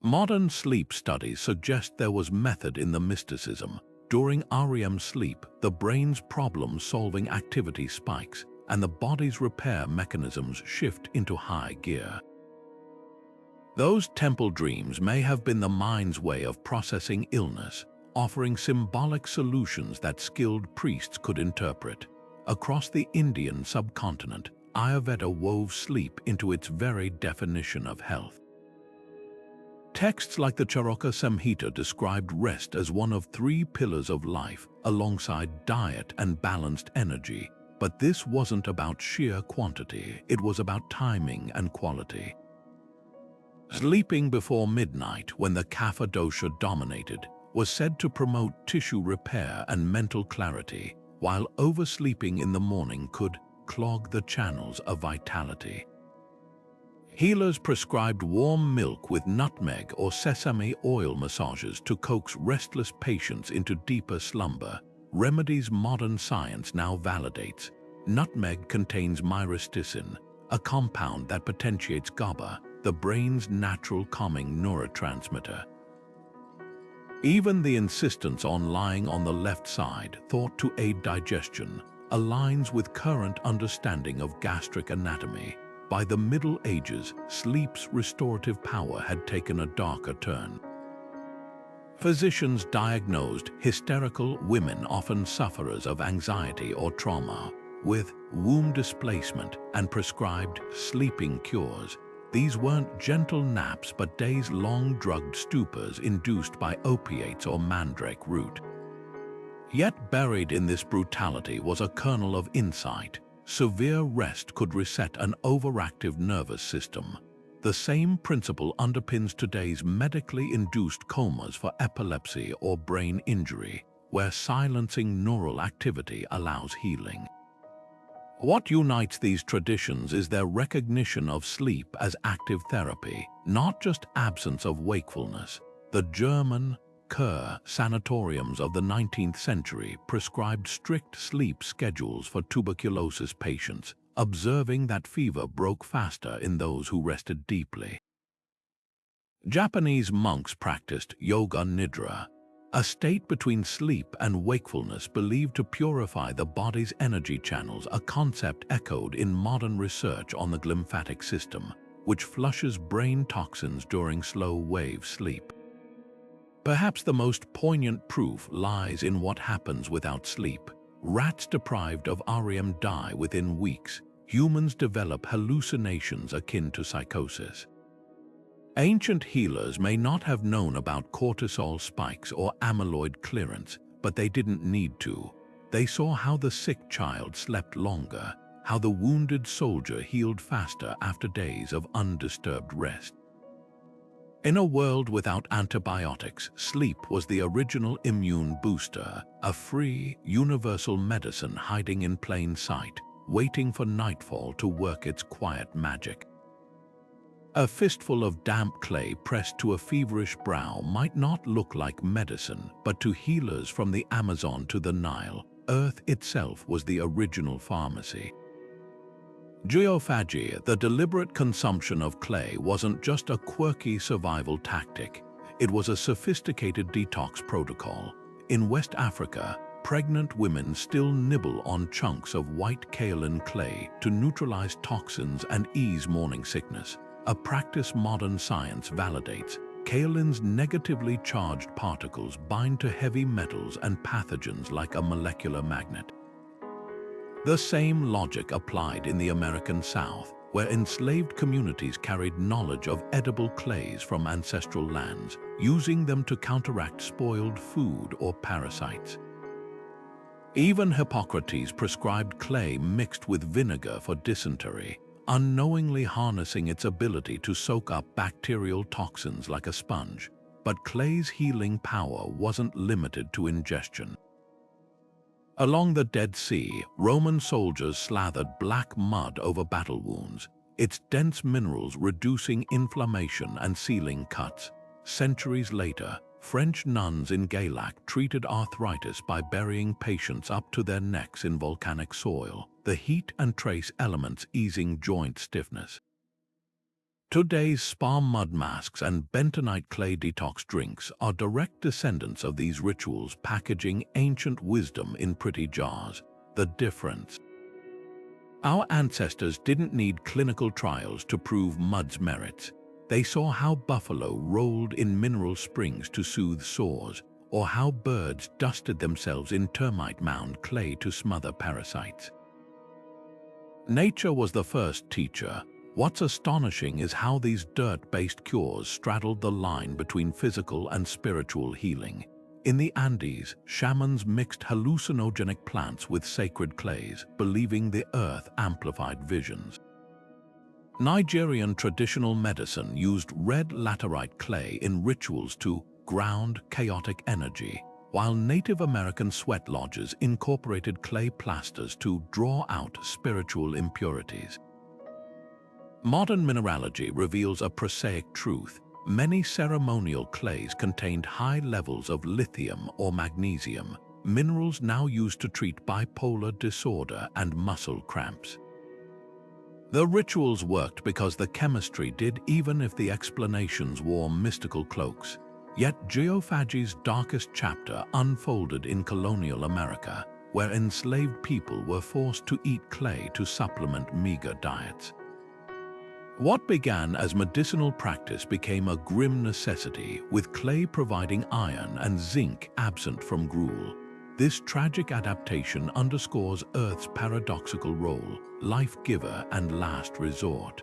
Modern sleep studies suggest there was method in the mysticism. During REM sleep, the brain's problem-solving activity spikes, and the body's repair mechanisms shift into high gear. Those temple dreams may have been the mind's way of processing illness, offering symbolic solutions that skilled priests could interpret. Across the Indian subcontinent, Ayurveda wove sleep into its very definition of health. Texts like the Charaka Samhita described rest as one of 3 pillars of life, alongside diet and balanced energy. But this wasn't about sheer quantity, it was about timing and quality. Sleeping before midnight, when the Kapha dosha dominated, was said to promote tissue repair and mental clarity, while oversleeping in the morning could clog the channels of vitality. Healers prescribed warm milk with nutmeg or sesame oil massages to coax restless patients into deeper slumber. Remedies modern science now validates. Nutmeg contains myristicin, a compound that potentiates GABA, the brain's natural calming neurotransmitter. Even the insistence on lying on the left side, thought to aid digestion, aligns with current understanding of gastric anatomy. By the Middle Ages, sleep's restorative power had taken a darker turn. Physicians diagnosed hysterical women, often sufferers of anxiety or trauma, with womb displacement and prescribed sleeping cures. These weren't gentle naps but days-long drugged stupors induced by opiates or mandrake root. Yet buried in this brutality was a kernel of insight. Severe rest could reset an overactive nervous system. The same principle underpins today's medically induced comas for epilepsy or brain injury, where silencing neural activity allows healing. What unites these traditions is their recognition of sleep as active therapy, not just absence of wakefulness. The German Kur sanatoriums of the 19th century prescribed strict sleep schedules for tuberculosis patients, observing that fever broke faster in those who rested deeply. Japanese monks practiced yoga nidra, a state between sleep and wakefulness believed to purify the body's energy channels, a concept echoed in modern research on the glymphatic system, which flushes brain toxins during slow-wave sleep. Perhaps the most poignant proof lies in what happens without sleep. Rats deprived of REM die within weeks. Humans develop hallucinations akin to psychosis. Ancient healers may not have known about cortisol spikes or amyloid clearance, but they didn't need to. They saw how the sick child slept longer, how the wounded soldier healed faster after days of undisturbed rest. In a world without antibiotics, sleep was the original immune booster, a free, universal medicine hiding in plain sight, waiting for nightfall to work its quiet magic. A fistful of damp clay pressed to a feverish brow might not look like medicine, but to healers from the Amazon to the Nile, Earth itself was the original pharmacy. Geophagee, the deliberate consumption of clay, wasn't just a quirky survival tactic. It was a sophisticated detox protocol. In West Africa, pregnant women still nibble on chunks of white kaolin clay to neutralize toxins and ease morning sickness, a practice modern science validates. Kaolin's negatively charged particles bind to heavy metals and pathogens like a molecular magnet. The same logic applied in the American South. where enslaved communities carried knowledge of edible clays from ancestral lands, using them to counteract spoiled food or parasites. Even Hippocrates prescribed clay mixed with vinegar for dysentery, unknowingly harnessing its ability to soak up bacterial toxins like a sponge. But clay's healing power wasn't limited to ingestion. Along the Dead Sea, Roman soldiers slathered black mud over battle wounds, its dense minerals reducing inflammation and sealing cuts. Centuries later, French nuns in Gaillac treated arthritis by burying patients up to their necks in volcanic soil, the heat and trace elements easing joint stiffness. Today's spa mud masks and bentonite clay detox drinks are direct descendants of these rituals, packaging ancient wisdom in pretty jars. The difference: our ancestors didn't need clinical trials to prove mud's merits. They saw how buffalo rolled in mineral springs to soothe sores, or how birds dusted themselves in termite mound clay to smother parasites. Nature was the first teacher. What's astonishing is how these dirt-based cures straddled the line between physical and spiritual healing. In the Andes, shamans mixed hallucinogenic plants with sacred clays, believing the earth amplified visions. Nigerian traditional medicine used red laterite clay in rituals to ground chaotic energy, while Native American sweat lodges incorporated clay plasters to draw out spiritual impurities. Modern mineralogy reveals a prosaic truth. Many ceremonial clays contained high levels of lithium or magnesium, minerals now used to treat bipolar disorder and muscle cramps. The rituals worked because the chemistry did, even if the explanations wore mystical cloaks. Yet Geophagee's darkest chapter unfolded in colonial America, where enslaved people were forced to eat clay to supplement meager diets. What began as medicinal practice became a grim necessity, with clay providing iron and zinc absent from gruel. This tragic adaptation underscores Earth's paradoxical role, life-giver and last resort.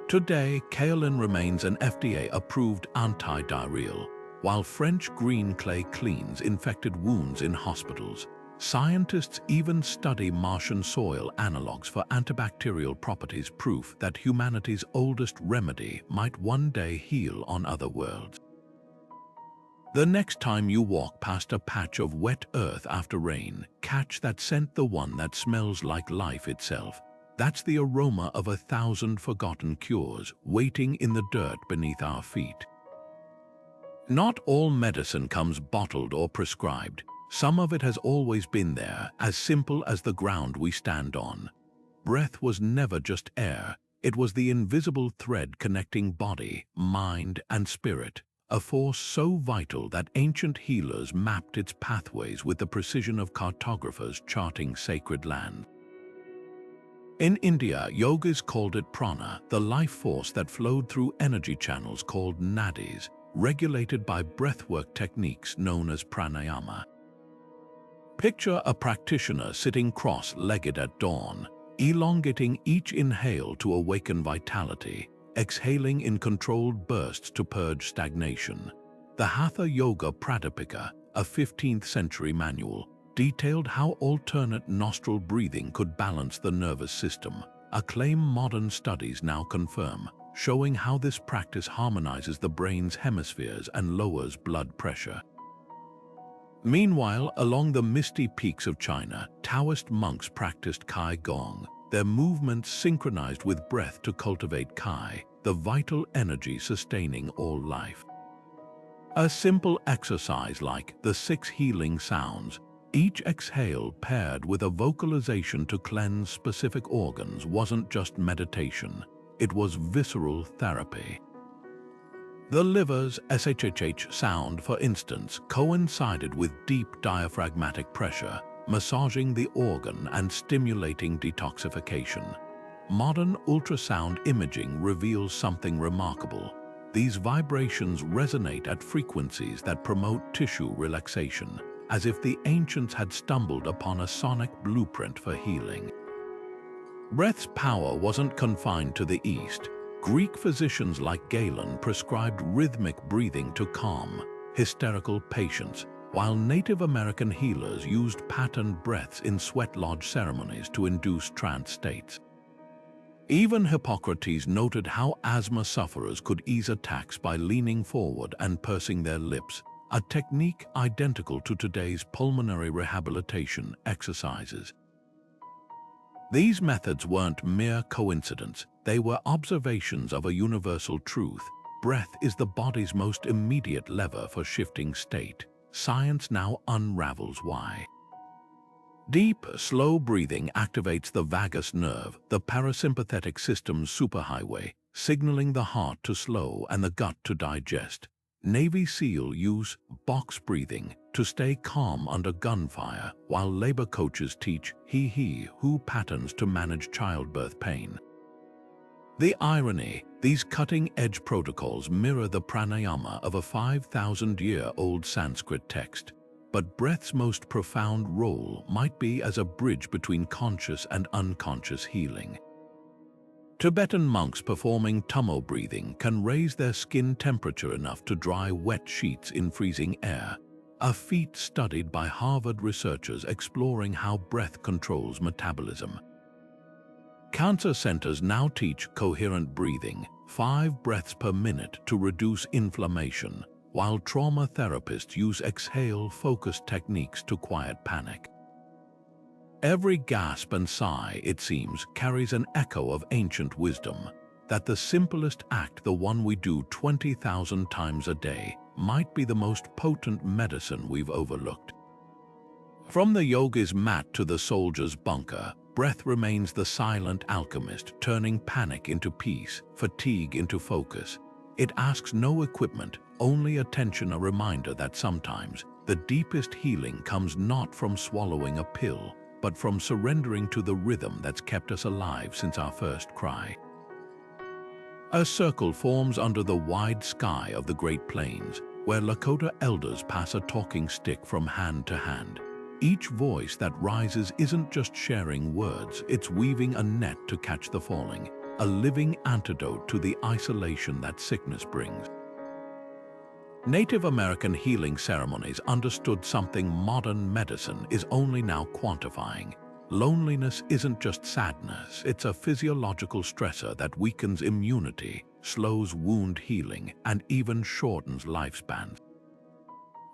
Today, kaolin remains an FDA-approved anti-diarrheal, while French green clay cleans infected wounds in hospitals. Scientists even study Martian soil analogues for antibacterial properties, proof that humanity's oldest remedy might one day heal on other worlds. The next time you walk past a patch of wet earth after rain, catch that scent, the one that smells like life itself. That's the aroma of 1,000 forgotten cures waiting in the dirt beneath our feet. Not all medicine comes bottled or prescribed. Some of it has always been there, as simple as the ground we stand on. Breath was never just air, it was the invisible thread connecting body, mind, and spirit, a force so vital that ancient healers mapped its pathways with the precision of cartographers charting sacred land. In India, yogis called it prana, the life force that flowed through energy channels called nadis, regulated by breathwork techniques known as pranayama. Picture a practitioner sitting cross-legged at dawn, elongating each inhale to awaken vitality, exhaling in controlled bursts to purge stagnation. The Hatha Yoga Pradipika, a 15th century manual, detailed how alternate nostril breathing could balance the nervous system, a claim modern studies now confirm, showing how this practice harmonizes the brain's hemispheres and lowers blood pressure. Meanwhile, along the misty peaks of China, Taoist monks practiced Qi Gong, their movements synchronized with breath to cultivate Qi, the vital energy sustaining all life. A simple exercise like the 6 healing sounds, each exhale paired with a vocalization to cleanse specific organs, wasn't just meditation, it was visceral therapy. The liver's SHHH sound, for instance, coincided with deep diaphragmatic pressure, massaging the organ and stimulating detoxification. Modern ultrasound imaging reveals something remarkable. These vibrations resonate at frequencies that promote tissue relaxation, as if the ancients had stumbled upon a sonic blueprint for healing. Breath's power wasn't confined to the East. Greek physicians like Galen prescribed rhythmic breathing to calm hysterical patients, while Native American healers used patterned breaths in sweat lodge ceremonies to induce trance states. Even Hippocrates noted how asthma sufferers could ease attacks by leaning forward and pursing their lips, a technique identical to today's pulmonary rehabilitation exercises. These methods weren't mere coincidence, they were observations of a universal truth. Breath is the body's most immediate lever for shifting state. Science now unravels why. Deep, slow breathing activates the vagus nerve, the parasympathetic system's superhighway, signaling the heart to slow and the gut to digest. Navy SEAL use box breathing to stay calm under gunfire, while labor coaches teach he-who patterns to manage childbirth pain. The irony, these cutting-edge protocols mirror the pranayama of a 5,000-year-old Sanskrit text. But breath's most profound role might be as a bridge between conscious and unconscious healing. Tibetan monks performing tummo breathing can raise their skin temperature enough to dry wet sheets in freezing air, a feat studied by Harvard researchers exploring how breath controls metabolism. Cancer centers now teach coherent breathing, 5 breaths per minute to reduce inflammation, while trauma therapists use exhale-focused techniques to quiet panic. Every gasp and sigh, it seems, carries an echo of ancient wisdom, that the simplest act, the one we do 20,000 times a day, might be the most potent medicine we've overlooked. From the yogi's mat to the soldier's bunker, breath remains the silent alchemist, turning panic into peace, fatigue into focus. It asks no equipment, only attention, a reminder that sometimes the deepest healing comes not from swallowing a pill, but from surrendering to the rhythm that's kept us alive since our first cry. A circle forms under the wide sky of the Great Plains, where Lakota elders pass a talking stick from hand to hand. Each voice that rises isn't just sharing words, it's weaving a net to catch the falling, a living antidote to the isolation that sickness brings. Native American healing ceremonies understood something modern medicine is only now quantifying. Loneliness isn't just sadness, it's a physiological stressor that weakens immunity, slows wound healing, and even shortens lifespans.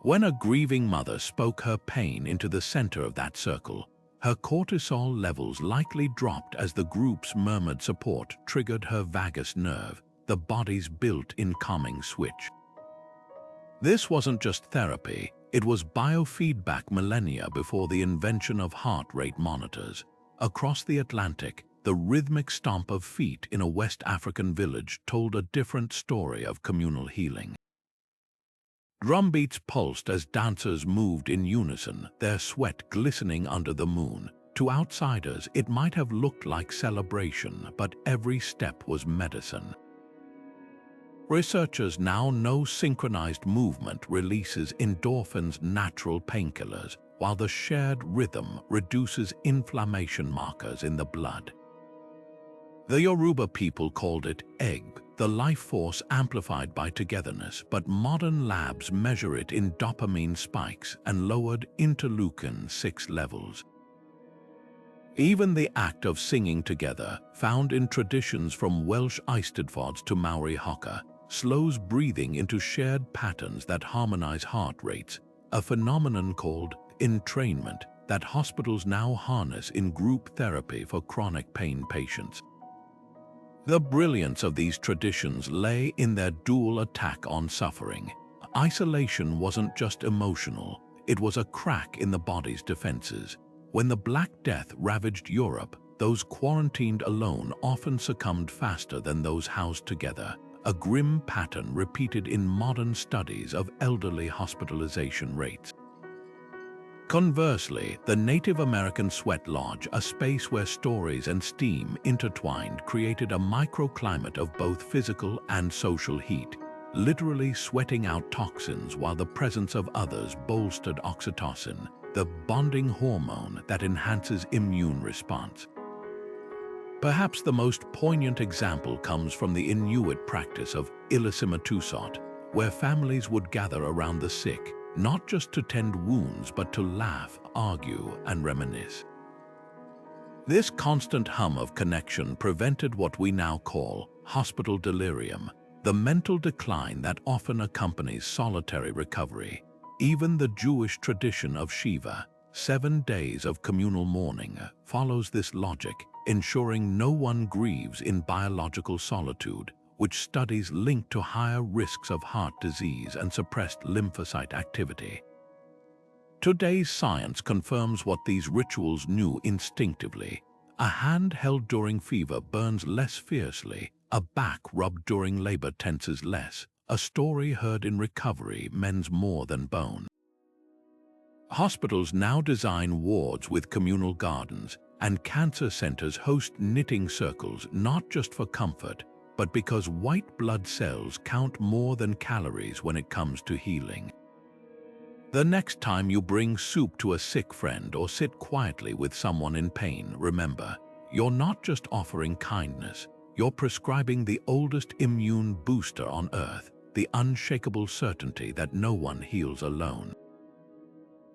When a grieving mother spoke her pain into the center of that circle, her cortisol levels likely dropped as the group's murmured support triggered her vagus nerve, the body's built-in calming switch. This wasn't just therapy, it was biofeedback millennia before the invention of heart rate monitors. Across the Atlantic, the rhythmic stomp of feet in a West African village told a different story of communal healing. Drumbeats pulsed as dancers moved in unison, their sweat glistening under the moon. To outsiders, it might have looked like celebration, but every step was medicine. Researchers now know synchronized movement releases endorphins, natural painkillers, while the shared rhythm reduces inflammation markers in the blood. The Yoruba people called it egg, the life force amplified by togetherness, but modern labs measure it in dopamine spikes and lowered interleukin-6 levels. Even the act of singing together, found in traditions from Welsh Eisteddfods to Maori haka, slows breathing into shared patterns that harmonize heart rates, a phenomenon called entrainment that hospitals now harness in group therapy for chronic pain patients. The brilliance of these traditions lay in their dual attack on suffering. Isolation wasn't just emotional, it was a crack in the body's defenses. When the Black Death ravaged Europe, those quarantined alone often succumbed faster than those housed together, a grim pattern repeated in modern studies of elderly hospitalization rates. Conversely, the Native American sweat lodge, a space where stories and steam intertwined, created a microclimate of both physical and social heat, literally sweating out toxins while the presence of others bolstered oxytocin, the bonding hormone that enhances immune response. Perhaps the most poignant example comes from the Inuit practice of Ilisimatusot, where families would gather around the sick, not just to tend wounds but to laugh, argue, and reminisce. This constant hum of connection prevented what we now call hospital delirium, the mental decline that often accompanies solitary recovery. Even the Jewish tradition of Shiva, 7 days of communal mourning, follows this logic, ensuring no one grieves in biological solitude, which studies link to higher risks of heart disease and suppressed lymphocyte activity. Today's science confirms what these rituals knew instinctively. A hand held during fever burns less fiercely, a back rubbed during labor tenses less, a story heard in recovery mends more than bone. Hospitals now design wards with communal gardens, and cancer centers host knitting circles not just for comfort, but because white blood cells count more than calories when it comes to healing. The next time you bring soup to a sick friend or sit quietly with someone in pain, remember, you're not just offering kindness, you're prescribing the oldest immune booster on earth, the unshakable certainty that no one heals alone.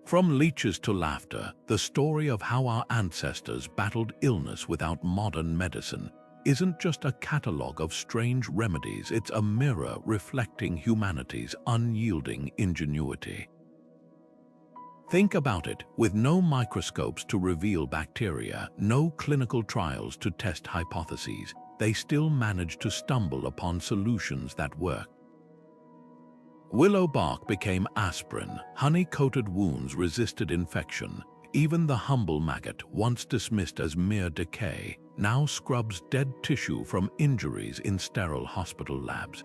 From leeches to laughter, the story of how our ancestors battled illness without modern medicine isn't just a catalogue of strange remedies, it's a mirror reflecting humanity's unyielding ingenuity. Think about it, with no microscopes to reveal bacteria, no clinical trials to test hypotheses, they still managed to stumble upon solutions that work. Willow bark became aspirin, honey-coated wounds resisted infection, even the humble maggot, once dismissed as mere decay, now scrubs dead tissue from injuries in sterile hospital labs.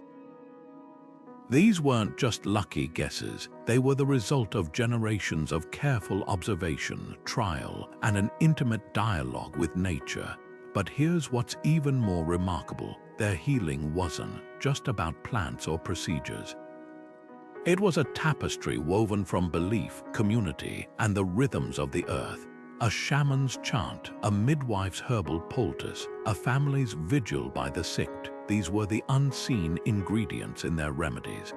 These weren't just lucky guesses, they were the result of generations of careful observation, trial, and an intimate dialogue with nature. But here's what's even more remarkable: their healing wasn't just about plants or procedures. It was a tapestry woven from belief, community, and the rhythms of the earth. A shaman's chant, a midwife's herbal poultice, a family's vigil by the sick. These were the unseen ingredients in their remedies.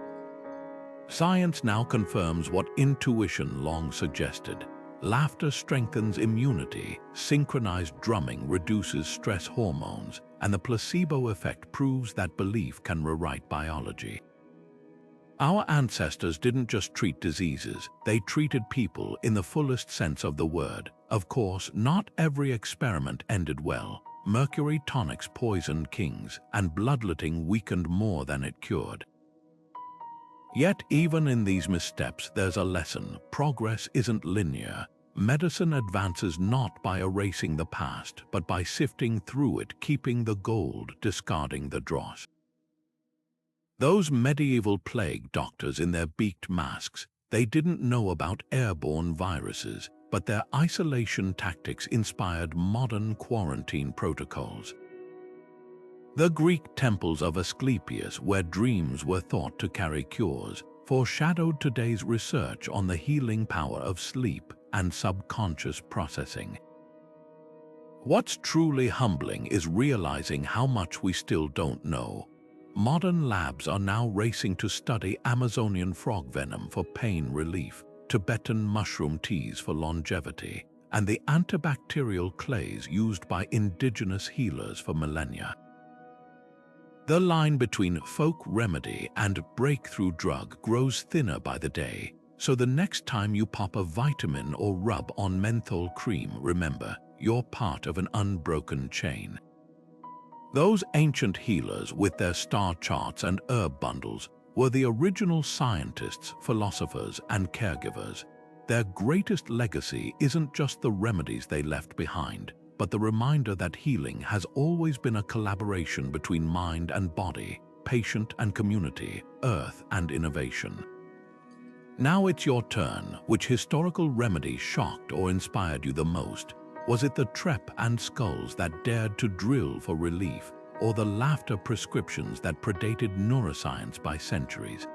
Science now confirms what intuition long suggested. Laughter strengthens immunity, synchronized drumming reduces stress hormones, and the placebo effect proves that belief can rewrite biology. Our ancestors didn't just treat diseases, they treated people in the fullest sense of the word. Of course, not every experiment ended well. Mercury tonics poisoned kings, and bloodletting weakened more than it cured. Yet even in these missteps there's a lesson: progress isn't linear. Medicine advances not by erasing the past, but by sifting through it, keeping the gold, discarding the dross. Those medieval plague doctors in their beaked masks, they didn't know about airborne viruses, but their isolation tactics inspired modern quarantine protocols. The Greek temples of Asclepius, where dreams were thought to carry cures, foreshadowed today's research on the healing power of sleep and subconscious processing. What's truly humbling is realizing how much we still don't know. Modern labs are now racing to study Amazonian frog venom for pain relief, Tibetan mushroom teas for longevity, and the antibacterial clays used by indigenous healers for millennia. The line between folk remedy and breakthrough drug grows thinner by the day, so the next time you pop a vitamin or rub on menthol cream, remember, you're part of an unbroken chain. Those ancient healers with their star charts and herb bundles were the original scientists, philosophers, and caregivers. Their greatest legacy isn't just the remedies they left behind, but the reminder that healing has always been a collaboration between mind and body, patient and community, earth and innovation. Now it's your turn. Which historical remedy shocked or inspired you the most? Was it the trep and skulls that dared to drill for relief, or the laughter prescriptions that predated neuroscience by centuries?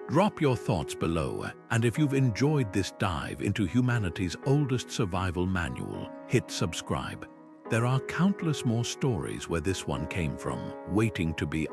Drop your thoughts below, and if you've enjoyed this dive into humanity's oldest survival manual, hit subscribe. There are countless more stories where this one came from, waiting to be